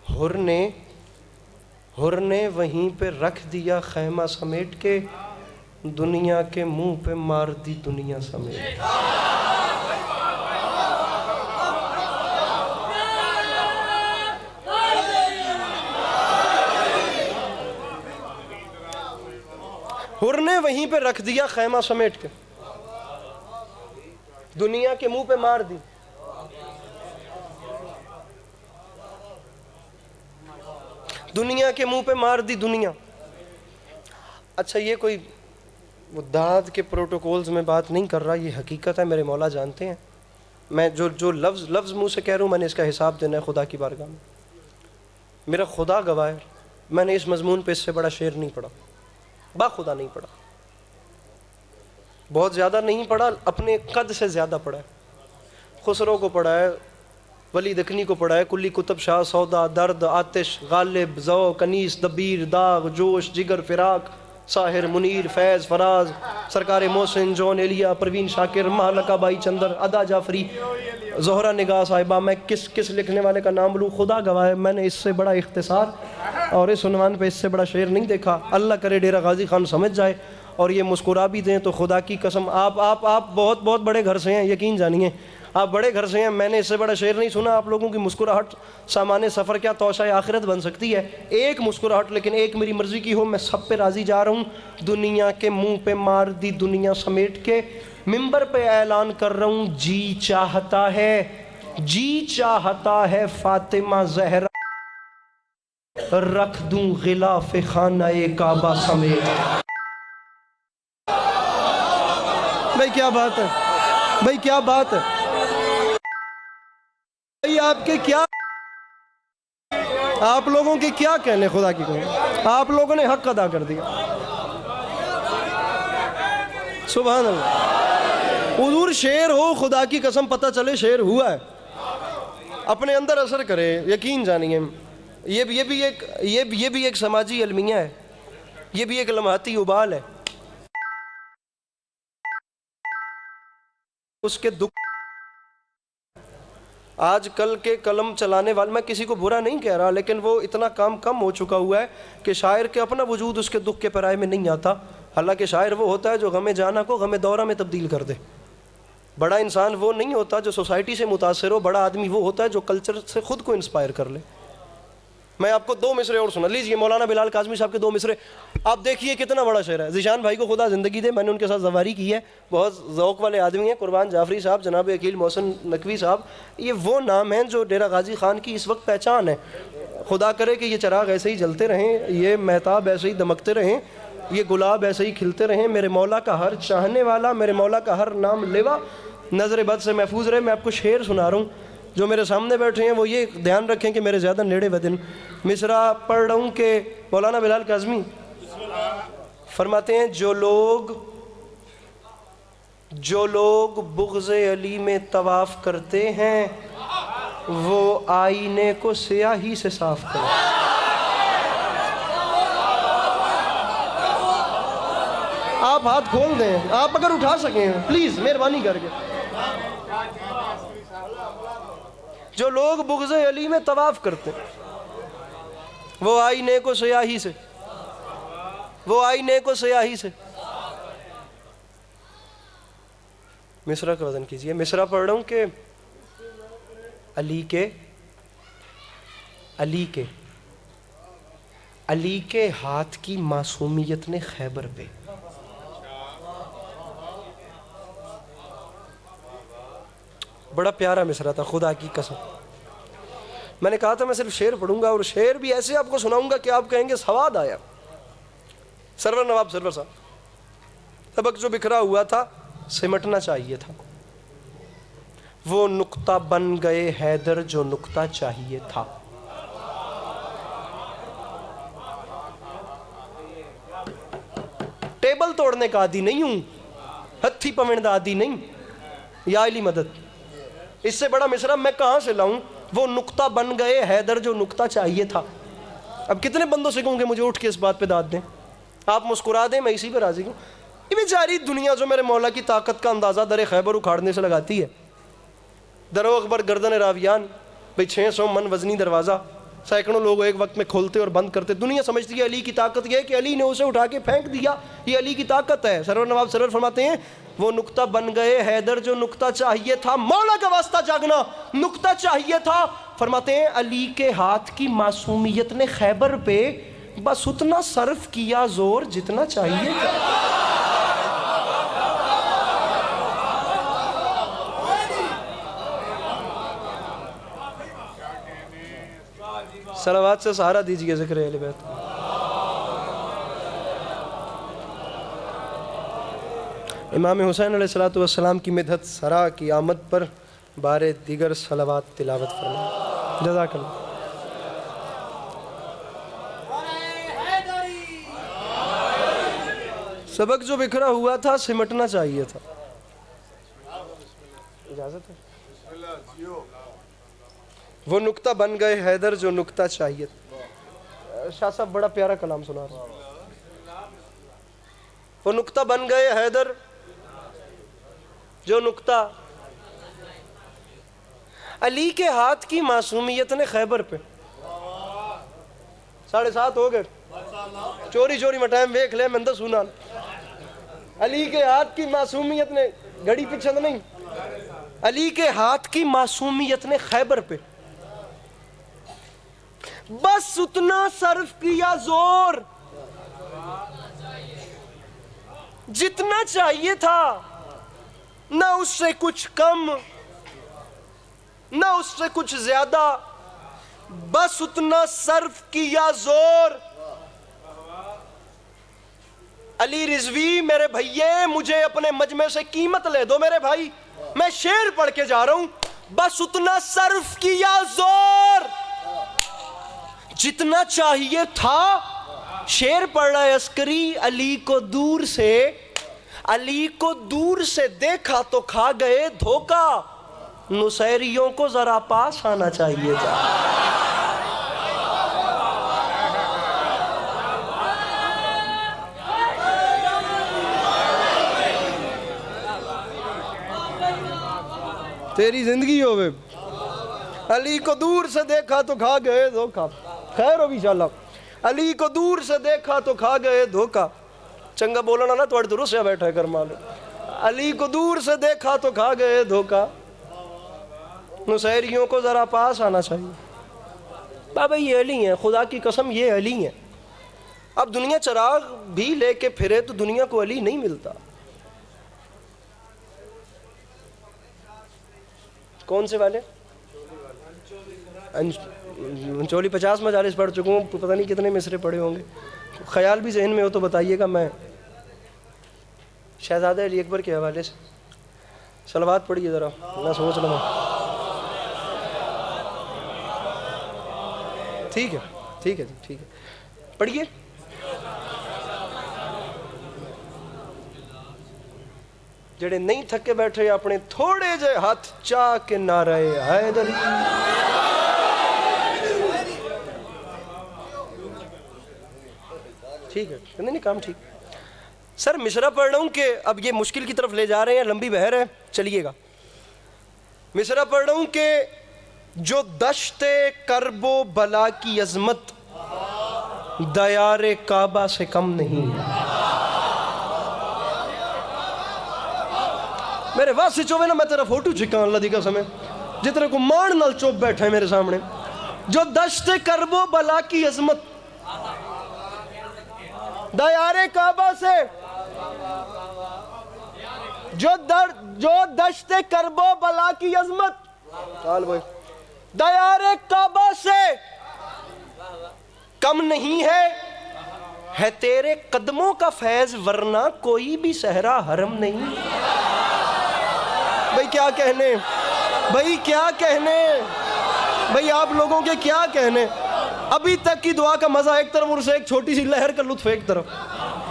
ہر نے وہیں پہ رکھ دیا خیمہ سمیٹ کے، دنیا کے منہ پہ مار دی دنیا سمیٹ۔ ہر نے وہیں پہ رکھ دیا خیمہ سمیٹ کے، دنیا کے منہ پہ مار دی۔ دنیا کے منہ پہ مار دی دنیا۔ اچھا یہ کوئی وہ داد کے پروٹوکولز میں بات نہیں کر رہا، یہ حقیقت ہے، میرے مولا جانتے ہیں۔ میں جو لفظ منہ سے کہہ رہا ہوں، میں نے اس کا حساب دینا ہے خدا کی بارگاہ میں۔ میرا خدا گواہ ہے، میں نے اس مضمون پہ اس سے بڑا شعر نہیں پڑھا، باخدا نہیں پڑھا، بہت زیادہ نہیں پڑھا، اپنے قد سے زیادہ پڑھا ہے۔ خسرو کو پڑھا ہے، ولی دکنی کو پڑھا ہے، کلی کتب شاہ سودا، درد، آتش، غالب، ذوق، انیس، دبیر، داغ، جوش، جگر، فراق، ساحر، منیر، فیض، فراز، سرکار محسن، جون ایلیا، پروین شاکر، مہلکہ بائی چندر، ادا جعفری، زہرہ نگاہ صاحبہ، میں کس لکھنے والے کا نام بولوں، خدا گواہ ہے میں نے اس سے بڑا اختصار اور اس عنوان پہ اس سے بڑا شعر نہیں دیکھا۔ اللہ کرے ڈیرہ غازی خان سمجھ جائے اور یہ مسکرا بھی دیں تو خدا کی قسم آپ بہت بڑے گھر سے ہیں، یقین جانیے آپ بڑے گھر سے ہیں، میں نے اس سے بڑا شعر نہیں سنا۔ آپ لوگوں کی مسکراہٹ سامان سفر کیا توشہ آخرت بن سکتی ہے، ایک مسکراہٹ لیکن ایک میری مرضی کی ہو، میں سب پہ راضی جا رہا ہوں۔ دنیا کے منہ پہ مار دی دنیا سمیٹ کے، منبر پہ اعلان کر رہا ہوں، جی چاہتا ہے فاطمہ زہرا رکھ دوں غلاف خانہ کعبہ سمیت۔ بھائی کیا بات ہے، بھائی کیا بات ہے، بھائی آپ کے کیا، آپ لوگوں کے کیا کہنے، خدا کی کہنے آپ لوگوں نے حق ادا کر دیا۔ سبحان اللہ، حضور شعر ہو، خدا کی قسم پتہ چلے شعر ہوا ہے، اپنے اندر اثر کرے، یقین جانیے یہ بھی ایک سماجی المیہ ہے، یہ بھی ایک لمحاتی ابال ہے۔ اس کے دکھ آج کل کے قلم چلانے والے، میں کسی کو برا نہیں کہہ رہا، لیکن وہ اتنا کام کم ہو چکا ہوا ہے کہ شاعر کے اپنا وجود اس کے دکھ کے پیرائے میں نہیں آتا۔ حالانکہ شاعر وہ ہوتا ہے جو غم جانا کو غم دورہ میں تبدیل کر دے۔ بڑا انسان وہ نہیں ہوتا جو سوسائٹی سے متاثر ہو، بڑا آدمی وہ ہوتا ہے جو کلچر سے خود کو انسپائر کر لے۔ میں آپ کو دو مصرے اور سنا لیجئے، مولانا بلال کاظمی صاحب کے دو مصرے، آپ دیکھیے کتنا بڑا شعر ہے۔ ذیشان بھائی کو خدا زندگی دے، میں نے ان کے ساتھ زواری کی ہے، بہت ذوق والے آدمی ہیں، قربان جعفری صاحب، جناب عقیل محسن نقوی صاحب، یہ وہ نام ہیں جو ڈیرہ غازی خان کی اس وقت پہچان ہے۔ خدا کرے کہ یہ چراغ ایسے ہی جلتے رہیں، یہ مہتاب ایسے ہی دمکتے رہیں، یہ گلاب ایسے ہی کھلتے رہیں، میرے مولا کا ہر چاہنے والا، میرے مولا کا ہر نام لیوا نظر بد سے محفوظ رہے۔ میں آپ کو شعر سنا رہا ہوں، جو میرے سامنے بیٹھے ہیں وہ یہ دھیان رکھیں کہ میرے زیادہ نیڑے ودن مصرع پڑھ رہا ہوں کہ مولانا بلال کاظمی فرماتے ہیں، جو لوگ بغض علی میں طواف کرتے ہیں وہ آئینے کو سیاہی سے صاف کریں۔ آپ ہاتھ کھول دیں، آپ اگر اٹھا سکیں پلیز مہربانی کر کے۔ جو لوگ بغض علی میں طواف کرتے وہ آئینے کو سیاہی سے مصرع کا وزن کیجئے۔ مصرع پڑھ رہا ہوں کہ علی کے ہاتھ کی معصومیت نے خیبر پہ بڑا پیارا مصرع تھا، خدا کی قسم۔ میں نے کہا تھا میں صرف شعر پڑھوں گا اور شعر بھی ایسے آپ کو سناؤں گا کہ آپ کہیں گے سواد آیا۔ سرور نواب سرور صاحب، سبق جو بکھرا ہوا تھا سمٹنا چاہیے تھا، وہ نقطہ بن گئے حیدر جو نقطہ چاہیے تھا۔ ٹیبل توڑنے کا عادی نہیں ہوں، ہتھی پوند عادی نہیں، یا علی مدد۔ اس سے بڑا مصرع میں کہاں سے لاؤں؟ وہ نقطہ بن گئے حیدر جو نقطہ چاہیے تھا۔ اب کتنے بندوں سے کہوں کہ مجھے اٹھ کے اس بات پہ داد دیں، آپ مسکرا دیں، میں اسی پہ راضی ہوں۔ یہ بیچاری دنیا جو میرے مولا کی طاقت کا اندازہ در خیبر اکھاڑنے سے لگاتی ہے، درو اکبر گردن راویان، بھئی 600 من وزنی دروازہ، سینکڑوں لوگ ایک وقت میں کھولتے اور بند کرتے، دنیا سمجھتی ہے علی کی طاقت یہ ہے کہ علی نے اسے اٹھا کے پھینک دیا، یہ علی کی طاقت ہے۔ سرور نواب سرور فرماتے ہیں، وہ نقطہ بن گئے حیدر جو نقطہ چاہیے تھا، مولا کا واسطہ جاگنا نقطہ چاہیے تھا۔ فرماتے ہیں علی کے ہاتھ کی معصومیت نے خیبر پہ بس اتنا صرف کیا زور جتنا چاہیے تھا۔ صلوات سے سہارا دیجئے ذکر اہل بیت۔ امام حسین علیہ السلام کی مدحت سرا کی آمد پر بار دیگر صلوات تلاوت فرمائیں۔ جزاک اللہ۔ سبق جو بکھرا ہوا تھا سمٹنا چاہیے تھا۔ اجازت ہے؟ وہ نقطہ بن گئے حیدر جو نقطہ چاہیے تھا۔ شاہ صاحب بڑا پیارا کلام سنا رہا ہوں۔ وہ نقطہ بن گئے حیدر جو نقطہ علی کے ہاتھ کی معصومیت نے خیبر پہ 7:30 ہو گئے چوری میں ٹائم ویکھ لے میں سنا علی کے ہاتھ کی معصومیت نے گھڑی پچھند نہیں علی کے ہاتھ کی معصومیت نے خیبر پہ بس اتنا صرف کیا زور جتنا چاہیے تھا نہ اس سے کچھ کم نہ اس سے کچھ زیادہ بس اتنا صرف کیا زور علی رضوی میرے بھائیے مجھے اپنے مجمع سے قیمت لے دو میرے بھائی میں شعر پڑھ کے جا رہا ہوں بس اتنا صرف کیا زور جتنا چاہیے تھا شعر پڑھ رہا ہے عسکری علی کو دور سے دیکھا تو کھا گئے دھوکا نصیریوں کو ذرا پاس آنا چاہیے تھا تیری زندگی ہوئے علی کو دور سے دیکھا تو کھا گئے دھوکا خیر ہوگی انشاءاللہ علی کو دور سے دیکھا تو کھا گئے دھوکا چنگا بولنا نا توڑ درست سے بیٹھا کر معلوم علی کو دور سے دیکھا تو کھا گئے دھوکا نصیریوں کو ذرا پاس آنا چاہیے بابا یہ علی ہیں خدا کی قسم یہ علی ہیں اب دنیا چراغ بھی لے کے پھرے تو دنیا کو علی نہیں ملتا کون سے والے 50 مجالس پڑھ چکا ہوں پتہ نہیں کتنے مصرے پڑھے ہوں گے خیال بھی ذہن میں ہو تو بتائیے گا میں شہزادہ علی اکبر کے حوالے سے صلوات پڑھیے ذرا میں سوچ لوں ٹھیک ہے جی پڑھیے جڑے نہیں تھکے بیٹھے اپنے تھوڑے جے ہاتھ چاہ کے نعرہ حیدری ٹھیک ہے نہیں کام ٹھیک سر مصرع پڑھ رہا ہوں کہ اب یہ مشکل کی طرف لے جا رہے ہیں لمبی بحر ہے چلیے گا مصرع پڑھ رہا ہوں کہ جو دشت کرب و بلا کی عظمت دیار کعبہ سے کم نہیں ہے میرے واسطے چوبے نا میں تیرا فوٹو چکا اللہ دی قسم ہے جتنے کو مان نال چوب بیٹھا ہے میرے سامنے جو دشت کرب و بلا کی عظمت دیار کعبہ سے جو دشت کرب و بلا کی عظمت دیار کعبہ سے کم نہیں ہے تیرے قدموں کا فیض ورنہ کوئی بھی صحرا حرم نہیں بھائی کیا کہنے بھائی آپ لوگوں کے کیا کہنے ابھی تک کی دعا کا مزہ ایک طرف اور سے ایک چھوٹی سی لہر کا لطف ایک طرف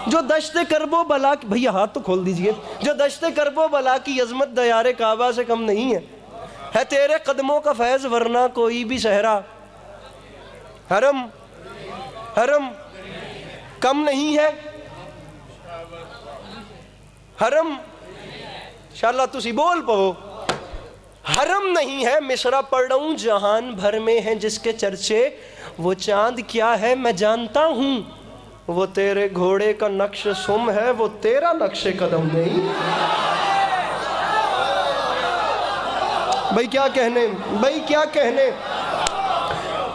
جو دشت کرب و بلا بھئی ہاتھ تو کھول دیجئے جو دشت کرب و بلا کی عظمت دیار کعبہ سے کم نہیں ہے تیرے قدموں کا فیض ورنہ کوئی بھی صحرا حرم کم نہیں ہے حرم انشاءاللہ تسی بول پو حرم نہیں ہے مصرع پڑھ رہا ہوں جہان بھر میں ہیں جس کے چرچے وہ چاند کیا ہے میں جانتا ہوں وہ تیرے گھوڑے کا نقش سم ہے وہ تیرا نقش قدم نہیں بھائی کیا کہنے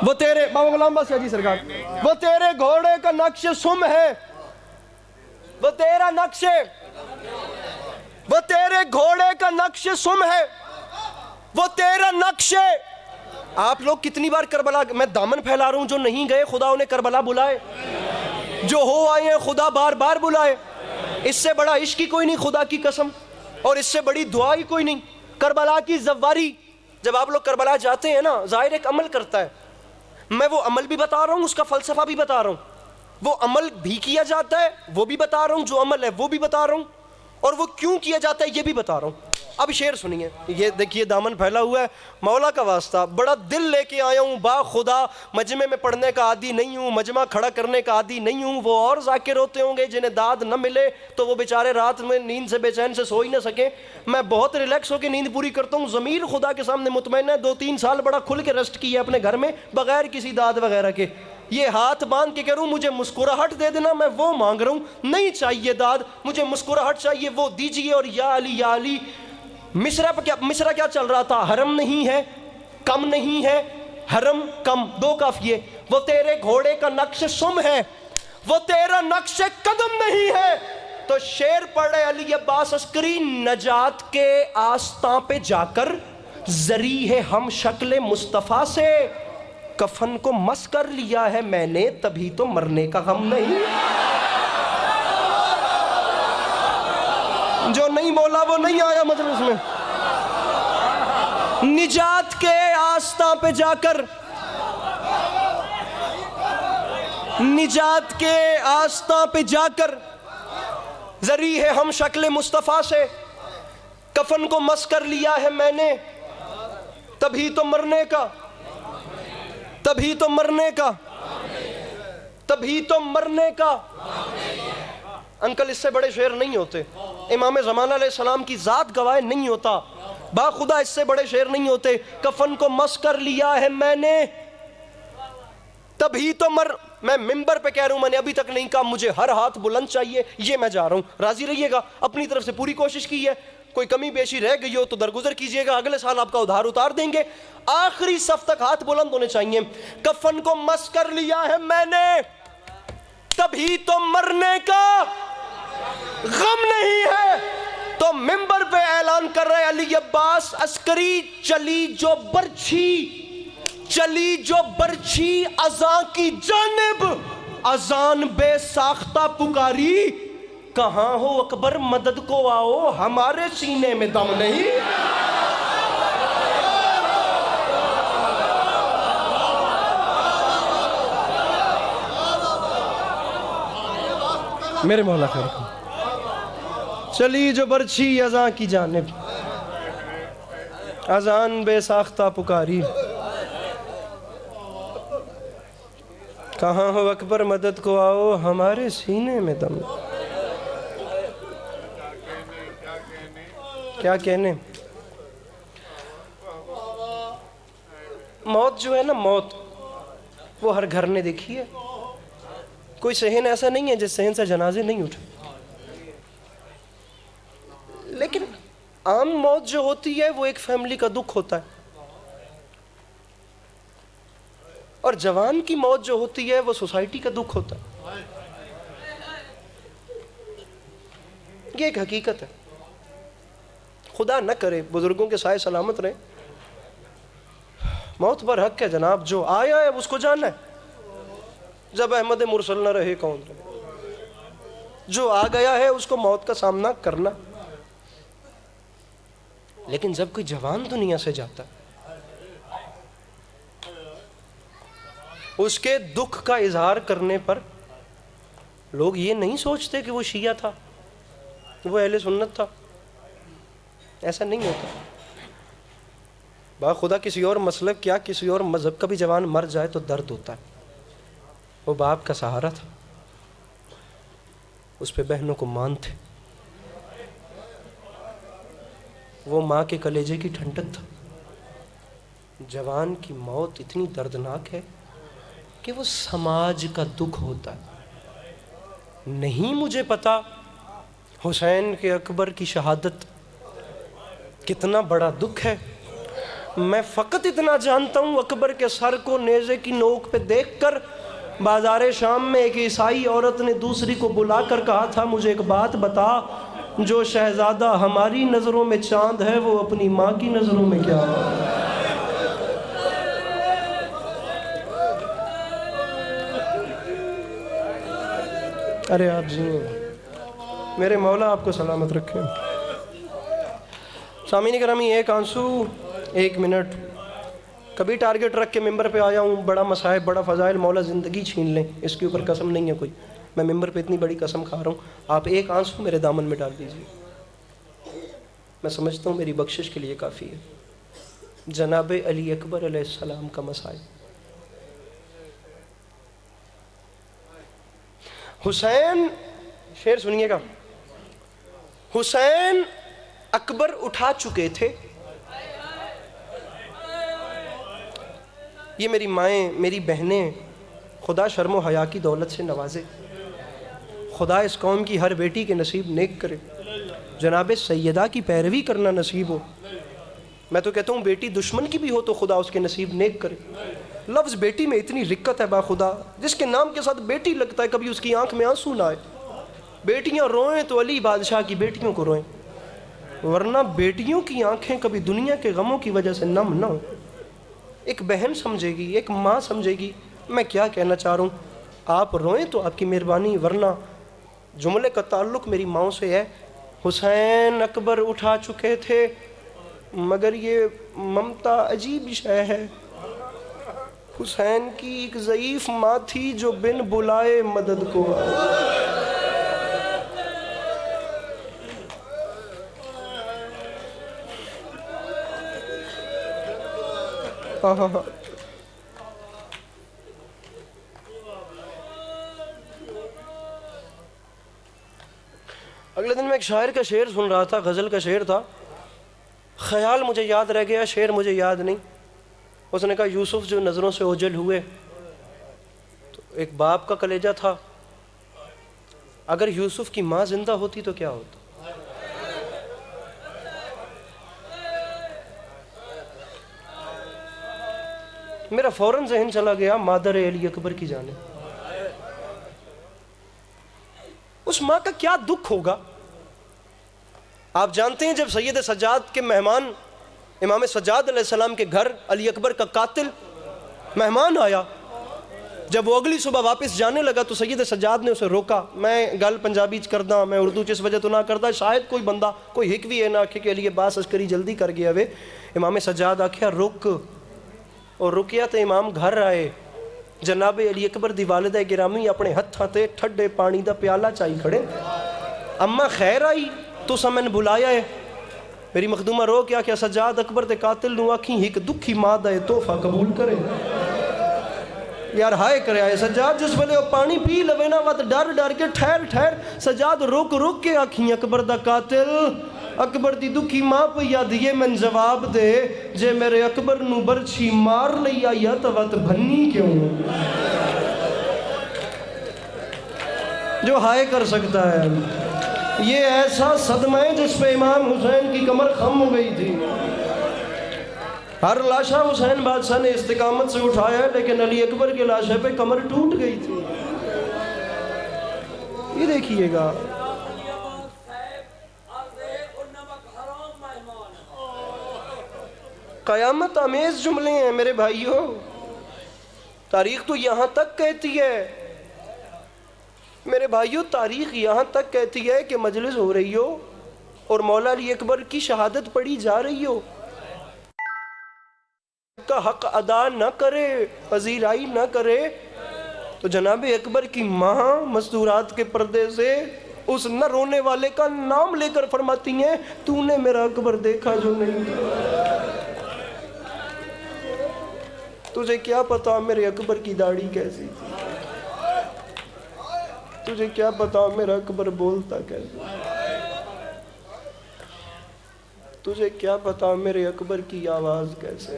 وہ تیرے بابا غلام بس جی سرکار وہ تیرے گھوڑے کا نقش سم ہے وہ تیرا نقش وہ تیرے گھوڑے کا نقش سم ہے وہ تیرا نقش آپ لوگ کتنی بار کربلا میں دامن پھیلا رہا ہوں جو نہیں گئے خدا انہیں کربلا بلائے جو ہو آئے ہیں خدا بار بار بلائے اس سے بڑا عشق ہی کوئی نہیں خدا کی قسم اور اس سے بڑی دعا ہی کوئی نہیں کربلا کی زواری جب آپ لوگ کربلا جاتے ہیں نا ظاہر ایک عمل کرتا ہے میں وہ عمل بھی بتا رہا ہوں اس کا فلسفہ بھی بتا رہا ہوں وہ عمل بھی کیا جاتا ہے وہ بھی بتا رہا ہوں جو عمل ہے وہ بھی بتا رہا ہوں اور وہ کیوں کیا جاتا ہے یہ بھی بتا رہا ہوں اب شعر سنیے، یہ دیکھیے دامن پھیلا ہوا ہے، مولا کا واسطہ بڑا دل لے کے آیا ہوں با خدا، مجمع میں پڑھنے کا عادی نہیں ہوں، مجمع کھڑا کرنے کا عادی نہیں ہوں، وہ اور ذاکر ہوتے ہوں گے جنہیں داد نہ ملے تو وہ بیچارے رات میں نیند سے بے چین سے سو ہی نہ سکیں، میں بہت ریلیکس ہو کے نیند پوری کرتا ہوں، ضمیر خدا کے سامنے مطمئن ہے، 2-3 سال بڑا کھل کے ریسٹ کی ہے اپنے گھر میں بغیر کسی داد وغیرہ کے، یہ ہاتھ باندھ کے کہہ رہا ہوں مجھے مسکراہٹ دے دینا، میں وہ مانگ رہا ہوں، نہیں چاہیے داد، مجھے مسکراہٹ چاہیے، وہ دیجئے، اور یا علی مصرع کیا چل رہا تھا؟ حرم نہیں ہے، کم نہیں ہے، حرم کم، 2 قافیے، وہ تیرے گھوڑے کا نقش سم ہے، وہ تیرا نقش قدم نہیں ہے، تو شعر پڑھے علی عباس عسکری، نجات کے آستاں پہ جا کر زری ہے ہم شکل مصطفیٰ سے، کفن کو مس کر لیا ہے میں نے، تبھی تو مرنے کا غم نہیں۔ جو نہیں بولا وہ نہیں آیا مجلس میں۔ نجات کے آستاں پہ جا کر، نجات کے آستاں پہ جا کر زری ہے ہم شکل مصطفیٰ سے، کفن کو مس کر لیا ہے میں نے، تبھی تو مرنے کا، تبھی تو مرنے کا، تبھی تو مرنے کا۔ انکل اس سے بڑے شعر نہیں ہوتے، امام زمانہ علیہ السلام کی ذات گواہ نہیں ہوتا، با خدا اس سے بڑے شعر نہیں ہوتے، کفن کو مس کر لیا ہے میں نے، تبھی تو میں ممبر پہ کہہ رہا ہوں، میں نے ابھی تک نہیں کہا مجھے ہر ہاتھ بلند چاہیے، یہ میں جا رہا ہوں، راضی رہیے گا، اپنی طرف سے پوری کوشش کی ہے، کوئی کمی بیشی رہ گئی ہو تو درگزر کیجئے گا، اگلے سال آپ کا ادھار اتار دیں گے، آخری صف تک ہاتھ بلند ہونے چاہیے۔ کفن کو مس کر لیا ہے میں نے، تبھی تو مرنے کا غم نہیں ہے، تو ممبر پہ اعلان کر رہے علی عباس عسکری، چلی جو برچھی، چلی جو برچھی اذاں کی جانب، اذان بے ساختہ پکاری، کہاں ہو اکبر مدد کو آؤ، ہمارے سینے میں دم نہیں۔ میرے مولا خیر کو، چلی جو برچھی اذاں کی جانب، اذان بے ساختہ پکاری، کہاں ہو اکبر مدد کو آؤ، ہمارے سینے میں دم۔ کیا کہنے، موت جو ہے نا، موت وہ ہر گھر نے دیکھی ہے، کوئی صحن ایسا نہیں ہے جس صحن سے جنازے نہیں اٹھے، لیکن عام موت جو ہوتی ہے وہ ایک فیملی کا دکھ ہوتا ہے، اور جوان کی موت جو ہوتی ہے وہ سوسائٹی کا دکھ ہوتا ہے، یہ ایک حقیقت ہے۔ خدا نہ کرے بزرگوں کے سائے سلامت رہے، موت پر حق ہے جناب، جو آیا ہے اس کو جانا ہے، جب احمد مرسل نہ رہے کون رہے، جو آ گیا ہے اس کو موت کا سامنا کرنا۔ لیکن جب کوئی جوان دنیا سے جاتا ہے، اس کے دکھ کا اظہار کرنے پر لوگ یہ نہیں سوچتے کہ وہ شیعہ تھا، وہ اہل سنت تھا، ایسا نہیں ہوتا۔ با خدا کسی اور مسلک کیا کسی اور مذہب کا بھی جوان مر جائے تو درد ہوتا ہے، وہ باپ کا سہارا تھا، اس پہ بہنوں کو مان تھے، وہ ماں کے کلیجے کی ٹھنڈک تھا۔ جوان کی موت اتنی دردناک ہے کہ وہ سماج کا دکھ ہوتا ہے۔ نہیں مجھے پتا حسین کے اکبر کی شہادت کتنا بڑا دکھ ہے، میں فقط اتنا جانتا ہوں اکبر کے سر کو نیزے کی نوک پہ دیکھ کر بازار شام میں ایک عیسائی عورت نے دوسری کو بلا کر کہا تھا مجھے ایک بات بتا، جو شہزادہ ہماری نظروں میں چاند ہے وہ اپنی ماں کی نظروں میں کیا ہے؟ ارے آپ جی میرے مولا آپ کو سلامت رکھیں۔ سامعین گرامی، ایک آنسو، 1 منٹ، کبھی ٹارگٹ رکھ کے ممبر پہ آیا ہوں، بڑا مصائب، بڑا فضائل، مولا زندگی چھین لیں، اس کے اوپر قسم نہیں ہے کوئی، میں ممبر پہ اتنی بڑی قسم کھا رہا ہوں، آپ ایک آنسو میرے دامن میں ڈال دیجئے۔ میں سمجھتا ہوں میری بخشش کے لیے کافی ہے. جناب علی اکبر علیہ السلام کا مسائل. حسین، شعر سنیے گا، حسین اکبر اٹھا چکے تھے. یہ میری مائیں، میری بہنیں، خدا شرم و حیا کی دولت سے نوازے. خدا اس قوم کی ہر بیٹی کے نصیب نیک کرے. جناب سیدہ کی پیروی کرنا نصیب ہو. میں تو کہتا ہوں بیٹی دشمن کی بھی ہو تو خدا اس کے نصیب نیک کرے. لفظ بیٹی میں اتنی رکت ہے با خدا، جس کے نام کے ساتھ بیٹی لگتا ہے کبھی اس کی آنکھ میں آنسو نہ آئے. بیٹیاں روئیں تو علی بادشاہ کی بیٹیوں کو روئیں، ورنہ بیٹیوں کی آنکھیں کبھی دنیا کے غموں کی وجہ سے نم نہ ہو. ایک بہن سمجھے گی، ایک ماں سمجھے گی. میں کیا کہنا چاہ رہا ہوں، آپ روئیں تو آپ کی مہربانی، ورنہ جملے کا تعلق میری ماؤں سے ہے. حسین اکبر اٹھا چکے تھے، مگر یہ ممتا عجیب شے ہے. حسین کی ایک ضعیف ماں تھی جو بن بلائے مدد کو اگلے دن میں ایک شاعر کا شعر سن رہا تھا، غزل کا شعر تھا. خیال مجھے یاد رہ گیا، شعر مجھے یاد نہیں. اس نے کہا یوسف جو نظروں سے اوجھل ہوئے، تو ایک باپ کا کلیجہ تھا. اگر یوسف کی ماں زندہ ہوتی تو کیا ہوتا؟ میرا فوراً ذہن چلا گیا مادر علی اکبر کی جانب. اس ماں کا کیا دکھ ہوگا. آپ جانتے ہیں جب سید سجاد کے مہمان امام سجاد علیہ السلام کے گھر علی اکبر کا قاتل مہمان آیا، جب وہ اگلی صبح واپس جانے لگا تو سید سجاد نے اسے روکا. میں گل پنجابی چ کردہ، میں اردو چ اس وجہ تو نہ کردہ، شاید کوئی بندہ کوئی ہک بھی ہے نہ آکھے کہ علی عباس عسکری جلدی کر گیا وے. امام سجاد آکھیا رک، اور رکیا تو امام گھر آئے. جناب علی اکبر دی والدہ گرامی اپنے ہتھاں تے ٹھڈے پانی دا پیالہ چائی کھڑے. اما خیر آئی تو سمن بلایا ہے. میری مخدومہ رو کیا سجاد اکبر تے قاتل نو آکھیں ہک دکھی ماں دا تحفہ قبول کرے. یار ہائے کرے آئے سجاد، جس ویلے وہ پانی پی لوے نا وقت ڈر ڈر کے ٹھہر ٹھہر. سجاد رک رک کے آکھیں اکبر دا قاتل، اکبر دی دکھی ماں پہ یا دیے من جواب دے، جے میرے اکبر نو برچھی مار لئی آیا تو وقت بھنی کیوں. جو ہائے کر سکتا ہے. یہ ایسا صدمہ ہے جس پہ امام حسین کی کمر خم ہو گئی تھی. ہر لاشہ حسین بادشاہ نے استقامت سے اٹھایا ہے، لیکن علی اکبر کے لاشے پہ کمر ٹوٹ گئی تھی. یہ دیکھیے گا، قیامت آمیز جملے ہیں میرے بھائیوں. تاریخ تو یہاں تک کہتی ہے میرے بھائیوں، تاریخ یہاں تک کہتی ہے کہ مجلس ہو رہی ہو اور مولا علی اکبر کی شہادت پڑھی جا رہی ہو، کا حق ادا نہ کرے، پذیرائی نہ کرے، تو جناب اکبر کی ماں مستورات کے پردے سے اس نہ رونے والے کا نام لے کر فرماتی ہیں تو نے میرا اکبر دیکھا جو نہیں. تجھے کیا پتا میرے اکبر کی داڑھی کیسی تھی، تجھے کیا پتا میرا اکبر بولتا کیسے، تجھے کیا پتا میرے اکبر کی آواز کیسے،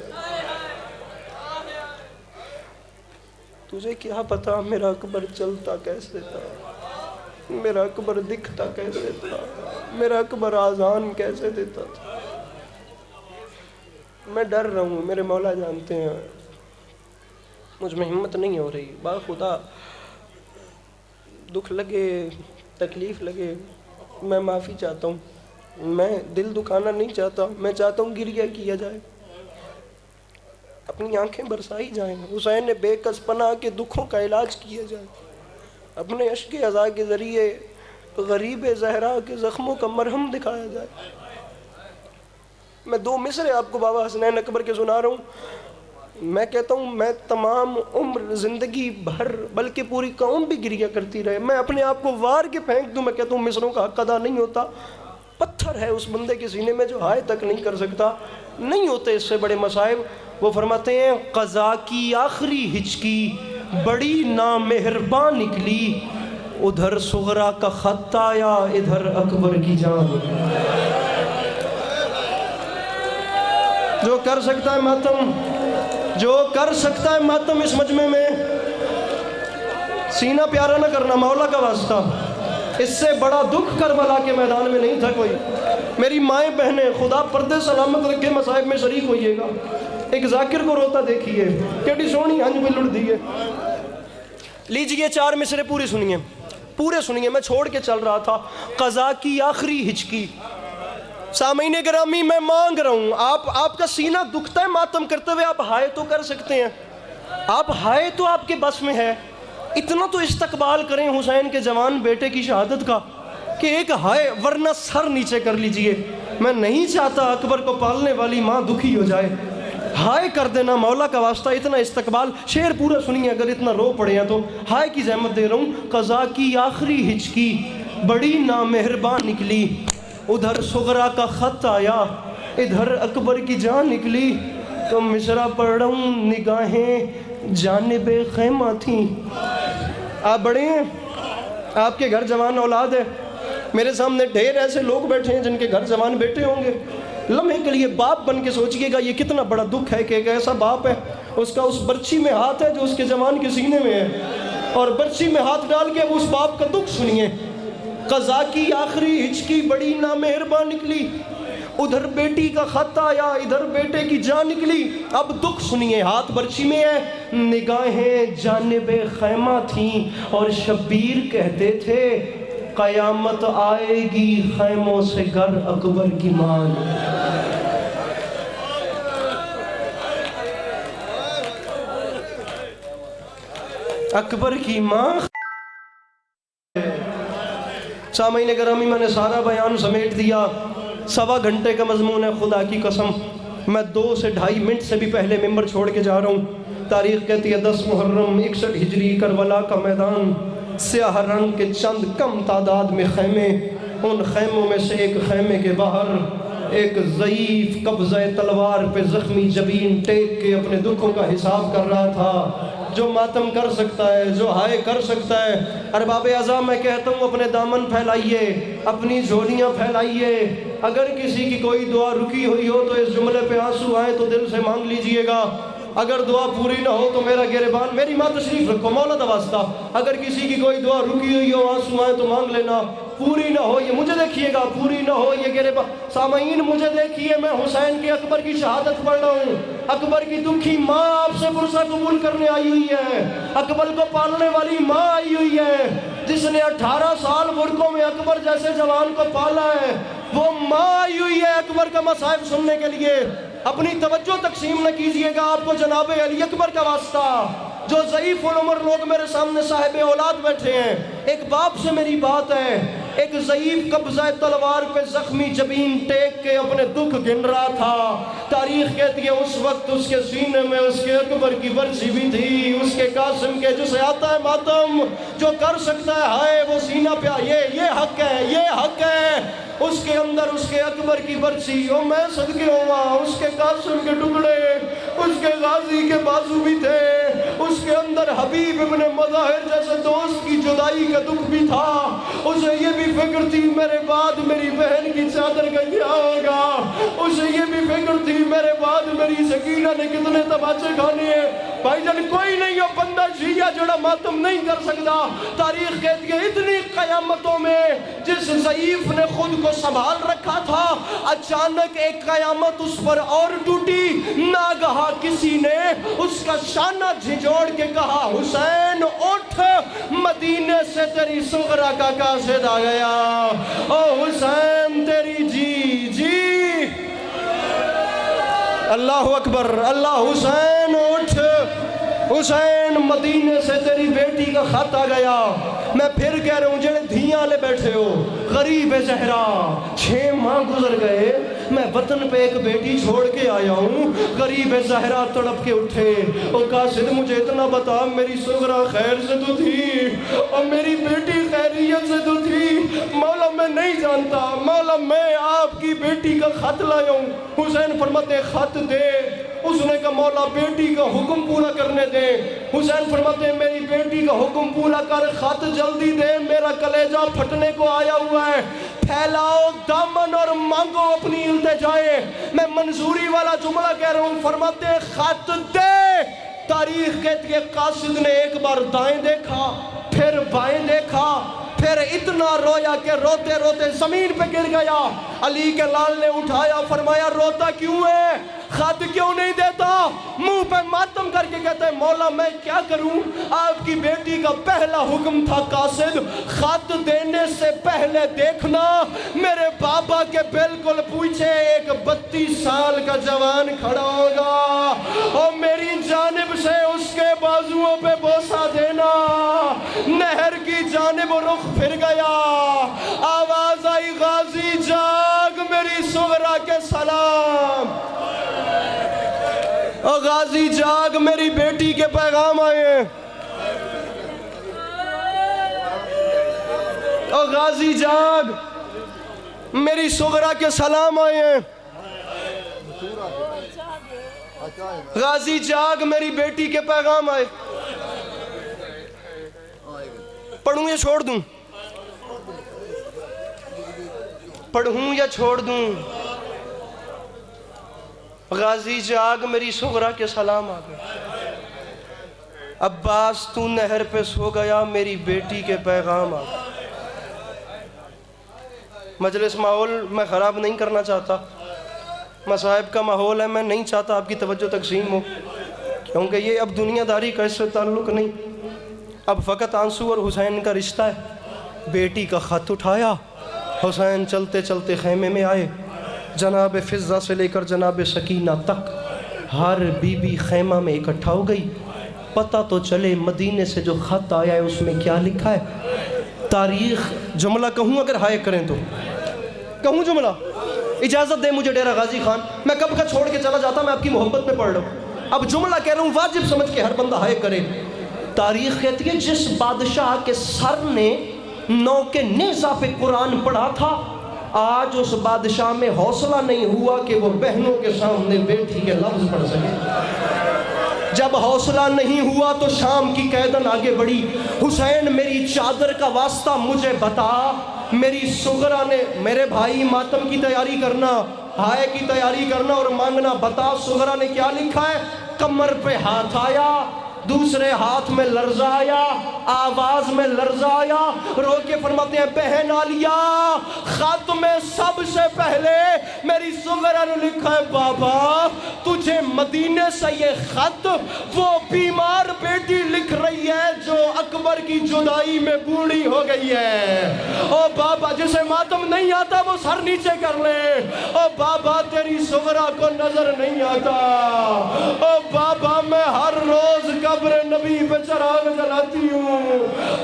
تجھے کیا پتا میرا اکبر چلتا کیسے تھا، میرا اکبر دکھتا کیسے تھا، میرا اکبر آذان کیسے دیتا تھا. میں ڈر رہا ہوں، میرے مولا جانتے ہیں مجھ میں ہمت نہیں ہو رہی. با خدا دکھ لگے، تکلیف لگے، میں معافی چاہتا ہوں. میں دل دکھانا نہیں چاہتا، میں چاہتا ہوں گریہ کیا جائے، اپنی آنکھیں برسائی جائیں. حسین نے بے کس پناہ کے دکھوں کا علاج کیا جائے، اپنے اشک عزا کے ذریعے غریب زہرا کے زخموں کا مرہم دکھایا جائے. میں 2 مصرے آپ کو بابا حسنین اکبر کے سنا رہا ہوں. میں کہتا ہوں میں تمام عمر زندگی بھر بلکہ پوری قوم بھی گریہ کرتی رہے، میں اپنے آپ کو وار کے پھینک دوں، میں کہتا ہوں مصروں کا حق ادا نہیں ہوتا. پتھر ہے اس بندے کے سینے میں جو ہائے تک نہیں کر سکتا. نہیں ہوتے اس سے بڑے مصائب. وہ فرماتے ہیں قضا کی آخری ہچکی بڑی نامہربان نکلی, ادھر صغرا کا خط آیا ادھر اکبر کی جان. جو کر سکتا ہے ماتم, جو کر سکتا ہے ماتم اس مجمع میں, سینہ پیارا نہ کرنا مولا کا واسطہ. اس سے بڑا دکھ کربلا کے میدان میں نہیں تھا کوئی. میری مائیں بہنیں, خدا پردے سلامت رکھے, مصائب میں شریک ہوئیے گا. ایک ذاکر کو روتا دیکھیے, کیڑی سونی ہنج میں لڑ دی ہے. لیجئے 4 مصرے پورے سنیے, پورے سنیے, میں چھوڑ کے چل رہا تھا. قضا کی آخری ہچکی. سامعین گرامی میں مانگ رہا ہوں, آپ کا سینہ دکھتا ہے ماتم کرتے ہوئے, آپ ہائے تو کر سکتے ہیں, آپ ہائے تو آپ کے بس میں ہے. اتنا تو استقبال کریں حسین کے جوان بیٹے کی شہادت کا کہ ایک ہائے, ورنہ سر نیچے کر لیجئے. میں نہیں چاہتا اکبر کو پالنے والی ماں دکھی ہو جائے. ہائے کر دینا مولا کا واسطہ, اتنا استقبال. شعر پورا سنیے, اگر اتنا رو پڑے ہیں تو ہائے کی زحمت دے رہا ہوں. قضا کی آخری ہچکی بڑی نامہربان نکلی, ادھر صغرا کا خط آیا ادھر اکبر کی جان نکلی. تو مصرع پڑھ رہا ہوں, نگاہیں جانب خیمہ تھیں. آپ بڑے ہیں, آپ کے گھر جوان اولاد ہے. میرے سامنے ڈھیر ایسے لوگ بیٹھے ہیں جن کے گھر جوان بیٹے ہوں گے. لمحے کے لیے باپ بن کے سوچئے گا یہ کتنا بڑا دکھ ہے کہ ایک ایسا باپ ہے, اس کا اس برچی میں ہاتھ ہے جو اس کے جوان کے سینے میں ہے, اور برچی میں ہاتھ ڈال کے اس باپ کا دکھ سنیے. قضا کی آخری ہچکی بڑی نامہربان نکلی, ادھر بیٹی کا خط آیا ادھر بیٹے کی جان نکلی. اب دکھ سنیے, ہاتھ برچی میں ہے, نگاہیں جانب خیمہ تھیں, اور شبیر کہتے تھے قیامت آئے گی خیموں سے گر اکبر کی مان. اکبر کی ماں. سامعین گرامی, میں نے سارا بیان سمیٹ دیا. 1.25 گھنٹے کا مضمون ہے, خدا کی قسم میں 2 سے 2.5 منٹ سے بھی پہلے ممبر چھوڑ کے جا رہا ہوں. تاریخ کہتی ہے 10 محرم 61 ہجری, کربلا کا میدان, سیاہ رنگ کے چند کم تعداد میں خیمے. ان خیموں میں سے ایک خیمے کے باہر ایک ضعیف قبضہ تلوار پہ زخمی جبین ٹیک کے اپنے دکھوں کا حساب کر رہا تھا. جو ماتم کر سکتا ہے, جو ہائے کر سکتا ہے. ارباب اعضاء میں کہتا ہوں اپنے دامن پھیلائیے, اپنی جھولیاں پھیلائیے. اگر کسی کی کوئی دعا رکی ہوئی ہو تو اس جملے پہ آنسو آئے تو دل سے مانگ لیجئے گا. اگر دعا پوری نہ ہو تو میرا گریبان, میری ماں تشریف رکھو مولا دا واسطہ. اگر کسی کی کوئی دعا رکی ہوئی ہو, آنسو آئے تو مانگ لینا. پوری نہ ہو یہ مجھے دیکھیے گا, پوری نہ ہو یہ گریبان. سامعین مجھے دیکھیے, میں حسین کی اکبر کی شہادت پڑھ رہا ہوں. اکبر کی دکھی ماں آپ سے پرسہ قبول کرنے آئی ہوئی ہے. اکبر کو پالنے والی ماں آئی ہوئی ہے, جس نے 18 سال برقوں میں اکبر جیسے جوان کو پالا ہے. وہ ماں آئی ہوئی ہے اکبر کا مصائب سننے کے لیے. اپنی توجہ تقسیم نہ کیجئے گا, آپ کو جناب علی اکبر کا واسطہ. جو ضعیف العمر لوگ میرے سامنے صاحب اولاد بیٹھے ہیں, ایک باپ سے میری بات ہے. ایک ضعیف قبضہ تلوار پہ زخمی جبین ٹیک کے اپنے دکھ گن رہا تھا. تاریخ کہتی ہے اس وقت اس کے سینے میں اس کے اکبر کی برچی بھی تھی, اس کے قاسم کے جسے آتا ہے ماتم. جو کر سکتا ہے ہائے وہ سینہ پہ, یہ حق ہے, یہ حق ہے. اس کے اندر اس کے اکبر کی برچی, او میں صدقے ہوا, اس کے قاسم کے ٹکڑے, اس کے غازی کے بازو بھی تھے. اس کے اندر حبیب ابن مظاہر جیسے دوست کی جدائی کا دکھ بھی تھا. اسے یہ بھی فکر تھی میرے بعد میری بہن کی چادر کا کیا ہوگا. اسے یہ بھی فکر تھی میرے بعد میری سکینہ نے کتنے تماچے کھانے ہیں. بھائی جان کوئی نہیں ہے بندہ شیعہ جڑا ماتم نہیں کر سکتا. تاریخ کہتی ہے اتنی قیامتوں میں جس ضعیف نے خود کو سنبھال رکھا تھا, اچانک ایک قیامت اس پر اور ٹوٹی. ناگہاں کسی نے اس کا شانہ جھنجھوڑ کے کہا حسین اٹھ, مدینے سے تیری صغرا کا قاصد آ گیا. او حسین تیری جی جی, اللہ اکبر, اللہ. حسین اٹھ, حسین مدینے سے تیری بیٹی کا خط آ گیا. میں پھر کہہ رہا ہوں جڑے دھیاں لے بیٹھے ہو, غریب زہرا 6 ماہ گزر گئے, میں وطن پہ ایک بیٹی چھوڑ کے آیا ہوں. غریب زہرا تڑپ کے اٹھے, او قاصد مجھے اتنا بتا, میری صغرا خیر سے تو تھی اور میری بیٹی خیریت سے تو تھی. مولا میں نہیں جانتا مانتا. مولا میں آپ کی بیٹی کا خط لایا ہوں. حسین فرماتے خط دے. اس نے کہا مولا بیٹی کا حکم پورا کرنے دے. حسین فرماتے ہیں میری بیٹی کا حکم پورا کر, خط جلدی دے, میرا کلیجہ پھٹنے کو آیا ہوا ہے. پھیلاؤ دامن اور مانگو اپنی التجائے. میں منظوری والا جملہ کہہ رہا ہوں. فرماتے ہیں خط دے. تاریخ کہتی ہے قاصد نے ایک بار دائیں دیکھا, پھر بائیں دیکھا, پھر اتنا رویا کہ روتے روتے زمین پہ گر گیا. علی کے لال نے اٹھایا, فرمایا روتا کیوں ہے, خط کیوں نہیں دیتا؟ منہ پہ ماتم کر کے کہتے ہیں مولا میں کیا کروں, آپ کی بیٹی کا پہلا حکم تھا قاصد خط دینے سے پہلے دیکھنا. میرے بابا کے بالکل پوچھے ایک 32 سال کا جوان کھڑا ہوگا اور میری جانب سے اس کے بازوؤں پہ بوسہ دینا. نہر کی جانب رخ پھر گیا, آواز آئی غازی جاگ میری صغرا کے سلام. اور غازی جاگ میری بیٹی کے پیغام آئے. اور غازی جاگ میری صغرا کے سلام آئے. غازی جاگ میری بیٹی کے پیغام آئے. پڑھوں یا چھوڑ دوں, پڑھوں یا چھوڑ دوں؟ غازی جاگ میری صغرا کے سلام آ گئے. عباس تو نہر پہ سو گیا میری بیٹی کے پیغام آ گئے. مجلس ماحول میں خراب نہیں کرنا چاہتا, مصائب کا ماحول ہے, میں نہیں چاہتا آپ کی توجہ تقسیم ہو, کیونکہ یہ اب دنیا داری کا اس سے تعلق نہیں, اب فقط آنسو اور حسین کا رشتہ ہے. بیٹی کا خط اٹھایا, حسین چلتے چلتے خیمے میں آئے. جناب فضہ سے لے کر جناب سکینہ تک ہر بی بی خیمہ میں اکٹھا ہو گئی. پتہ تو چلے مدینے سے جو خط آیا ہے اس میں کیا لکھا ہے. تاریخ جملہ کہوں اگر ہائے کریں تو کہوں جملہ؟ اجازت دے مجھے ڈیرہ غازی خان, میں کب کا چھوڑ کے چلا جاتا, میں آپ کی محبت میں پڑھ رہا ہوں. اب جملہ کہہ رہا ہوں واجب سمجھ کے ہر بندہ ہائے کرے. تاریخ کہتی ہے جس بادشاہ کے سر نے نو کے نیزہ پہ قرآن پڑھا تھا, آج اس بادشاہ میں حوصلہ نہیں ہوا کہ وہ بہنوں کے سامنے بیٹی کے لفظ پڑھ سکے. جب حوصلہ نہیں ہوا تو شام کی قیدن آگے بڑھی. حسین میری چادر کا واسطہ مجھے بتا. میری صغرا نے, میرے بھائی ماتم کی تیاری کرنا, ہائے کی تیاری کرنا اور مانگنا. بتا صغرا نے کیا لکھا ہے. کمر پہ ہاتھ آیا, دوسرے ہاتھ میں لرزہ آیا, آواز میں لرزہ آیا, رو کے فرماتے ہیں بہن عالیہ خط میں سب سے پہلے میری صغرا نے لکھا ہے بابا تجھے مدینے سے یہ خط وہ بیمار بیٹی لکھ رہی ہے جو اکبر کی جدائی میں بوڑھی ہو گئی ہے. او بابا جسے ماتم نہیں آتا وہ سر نیچے کر لے. او بابا تیری صغرا کو نظر نہیں آتا. او بابا میں ہر روز قبر نبی پہ چراغ جلاتی ہوں.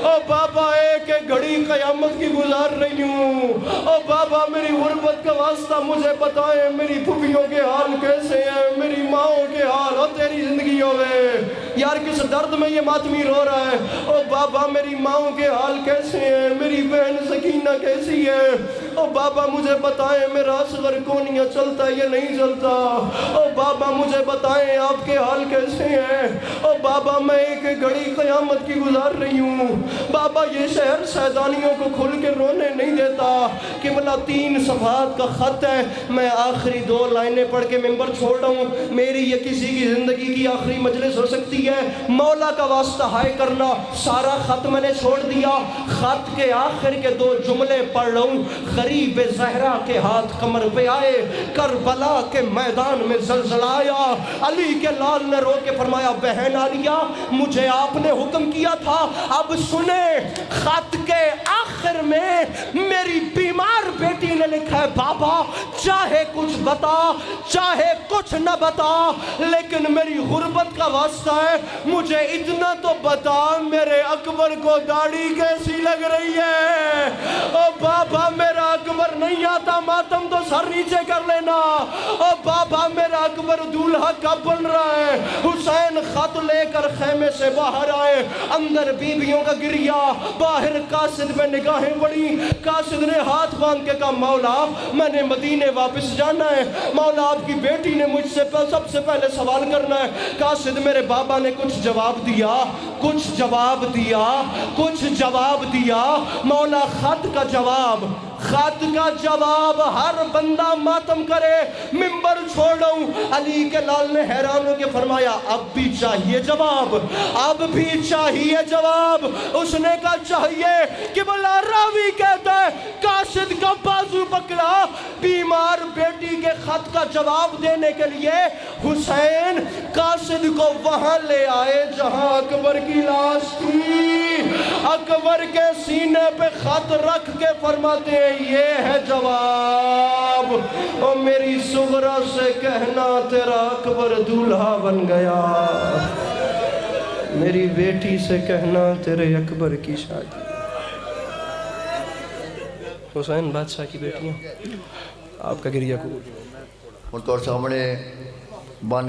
او بابا ایک ایک گھڑی قیامت کی گزار رہی ہوں. او بابا میری غربت کا واسطہ مجھے بتائیں میری پھوپھیوں کے حال کیسے ہیں, میری ماؤں کے حال, اور تیری زندگیوں میں یار کس درد میں یہ ماتمی رو رہا ہے. او بابا میری ماؤں کے حال کیسے ہیں, میری بہن سکینہ کیسی ہے. او بابا مجھے بتائیں میرا اصغر کونیا چلتا ہے یا نہیں چلتا. او بابا مجھے بتائیں آپ کے حال کیسے ہیں. او بابا میں ایک گھڑی قیامت کی گزار رہی ہوں. بابا یہ شہر سیدانیوں کو کھل کے رونے نہیں دیتا. قبلہ 3 صفحات کا خط ہے, میں آخری 2 لائنیں پڑھ کے ممبر چھوڑ رہا ہوں. میری یا کسی کی زندگی کی آخری مجلس ہو سکتی ہے. مولا کا واسطہ ہائے کرنا, سارا خط میں نے چھوڑ دیا. خط کے آخر کے 2 جملے پڑھ رہا ہوں. غریب زہرا کے ہاتھ کمر پہ آئے, کربلا کے میدان میں زلزلہ آیا. علی کے لال نے رو کے فرمایا بہن عالیہ مجھے آپ نے حکم کیا تھا. اب سنیں خط کے آخر میں میری بیمار بیٹی نے لکھا ہے بابا چاہے کچھ بتا چاہے کچھ نہ بتا, لیکن میری غربت کا واسطہ ہے مجھے اتنا تو بتا میرے اکبر کو داڑھی کیسی لگ رہی ہے. او بابا میرا اکبر نہیں نہیں آتا ماتم تو سر نیچے کر لینا. اور بابا میرا اکبر دولہا کب بن رہا ہے؟ حسین خط لے کر خیمے سے باہر آئے. اندر بیویوں کا گریا، باہر قاصد میں نگاہیں بڑی. قاصد نے ہاتھ باندھ کے کہا مولا میں نے مدینے واپس جانا ہے. مولا آپ کی بیٹی نے مجھ سے سب سے پہلے سوال کرنا ہے. قاصد میرے بابا نے کچھ جواب دیا، کچھ جواب دیا، کچھ جواب دیا. مولا خط کا جواب، خط کا جواب. ہر بندہ ماتم کرے، منبر چھوڑوں. علی کے لال نے حیران ہو کے فرمایا اب بھی چاہیے جواب، اب بھی چاہیے جواب. اس نے کہا چاہیے کہ بلا راوی کہتا ہے قاصد کا بازو پکڑا بیمار بیٹی کے خط کا جواب دینے کے لیے. حسین قاصد کو وہاں لے آئے جہاں اکبر کی لاش تھی. اکبر کے سینے پہ خط رکھ کے فرماتے ہیں یہ ہے جواب. اور میری صغرا سے کہنا تیرا اکبر دولہا بن گیا. میری بیٹی سے کہنا تیرے اکبر کی شادی. حسین بادشاہ کی بیٹیاں آپ کا گریہ قبول. اور سامنے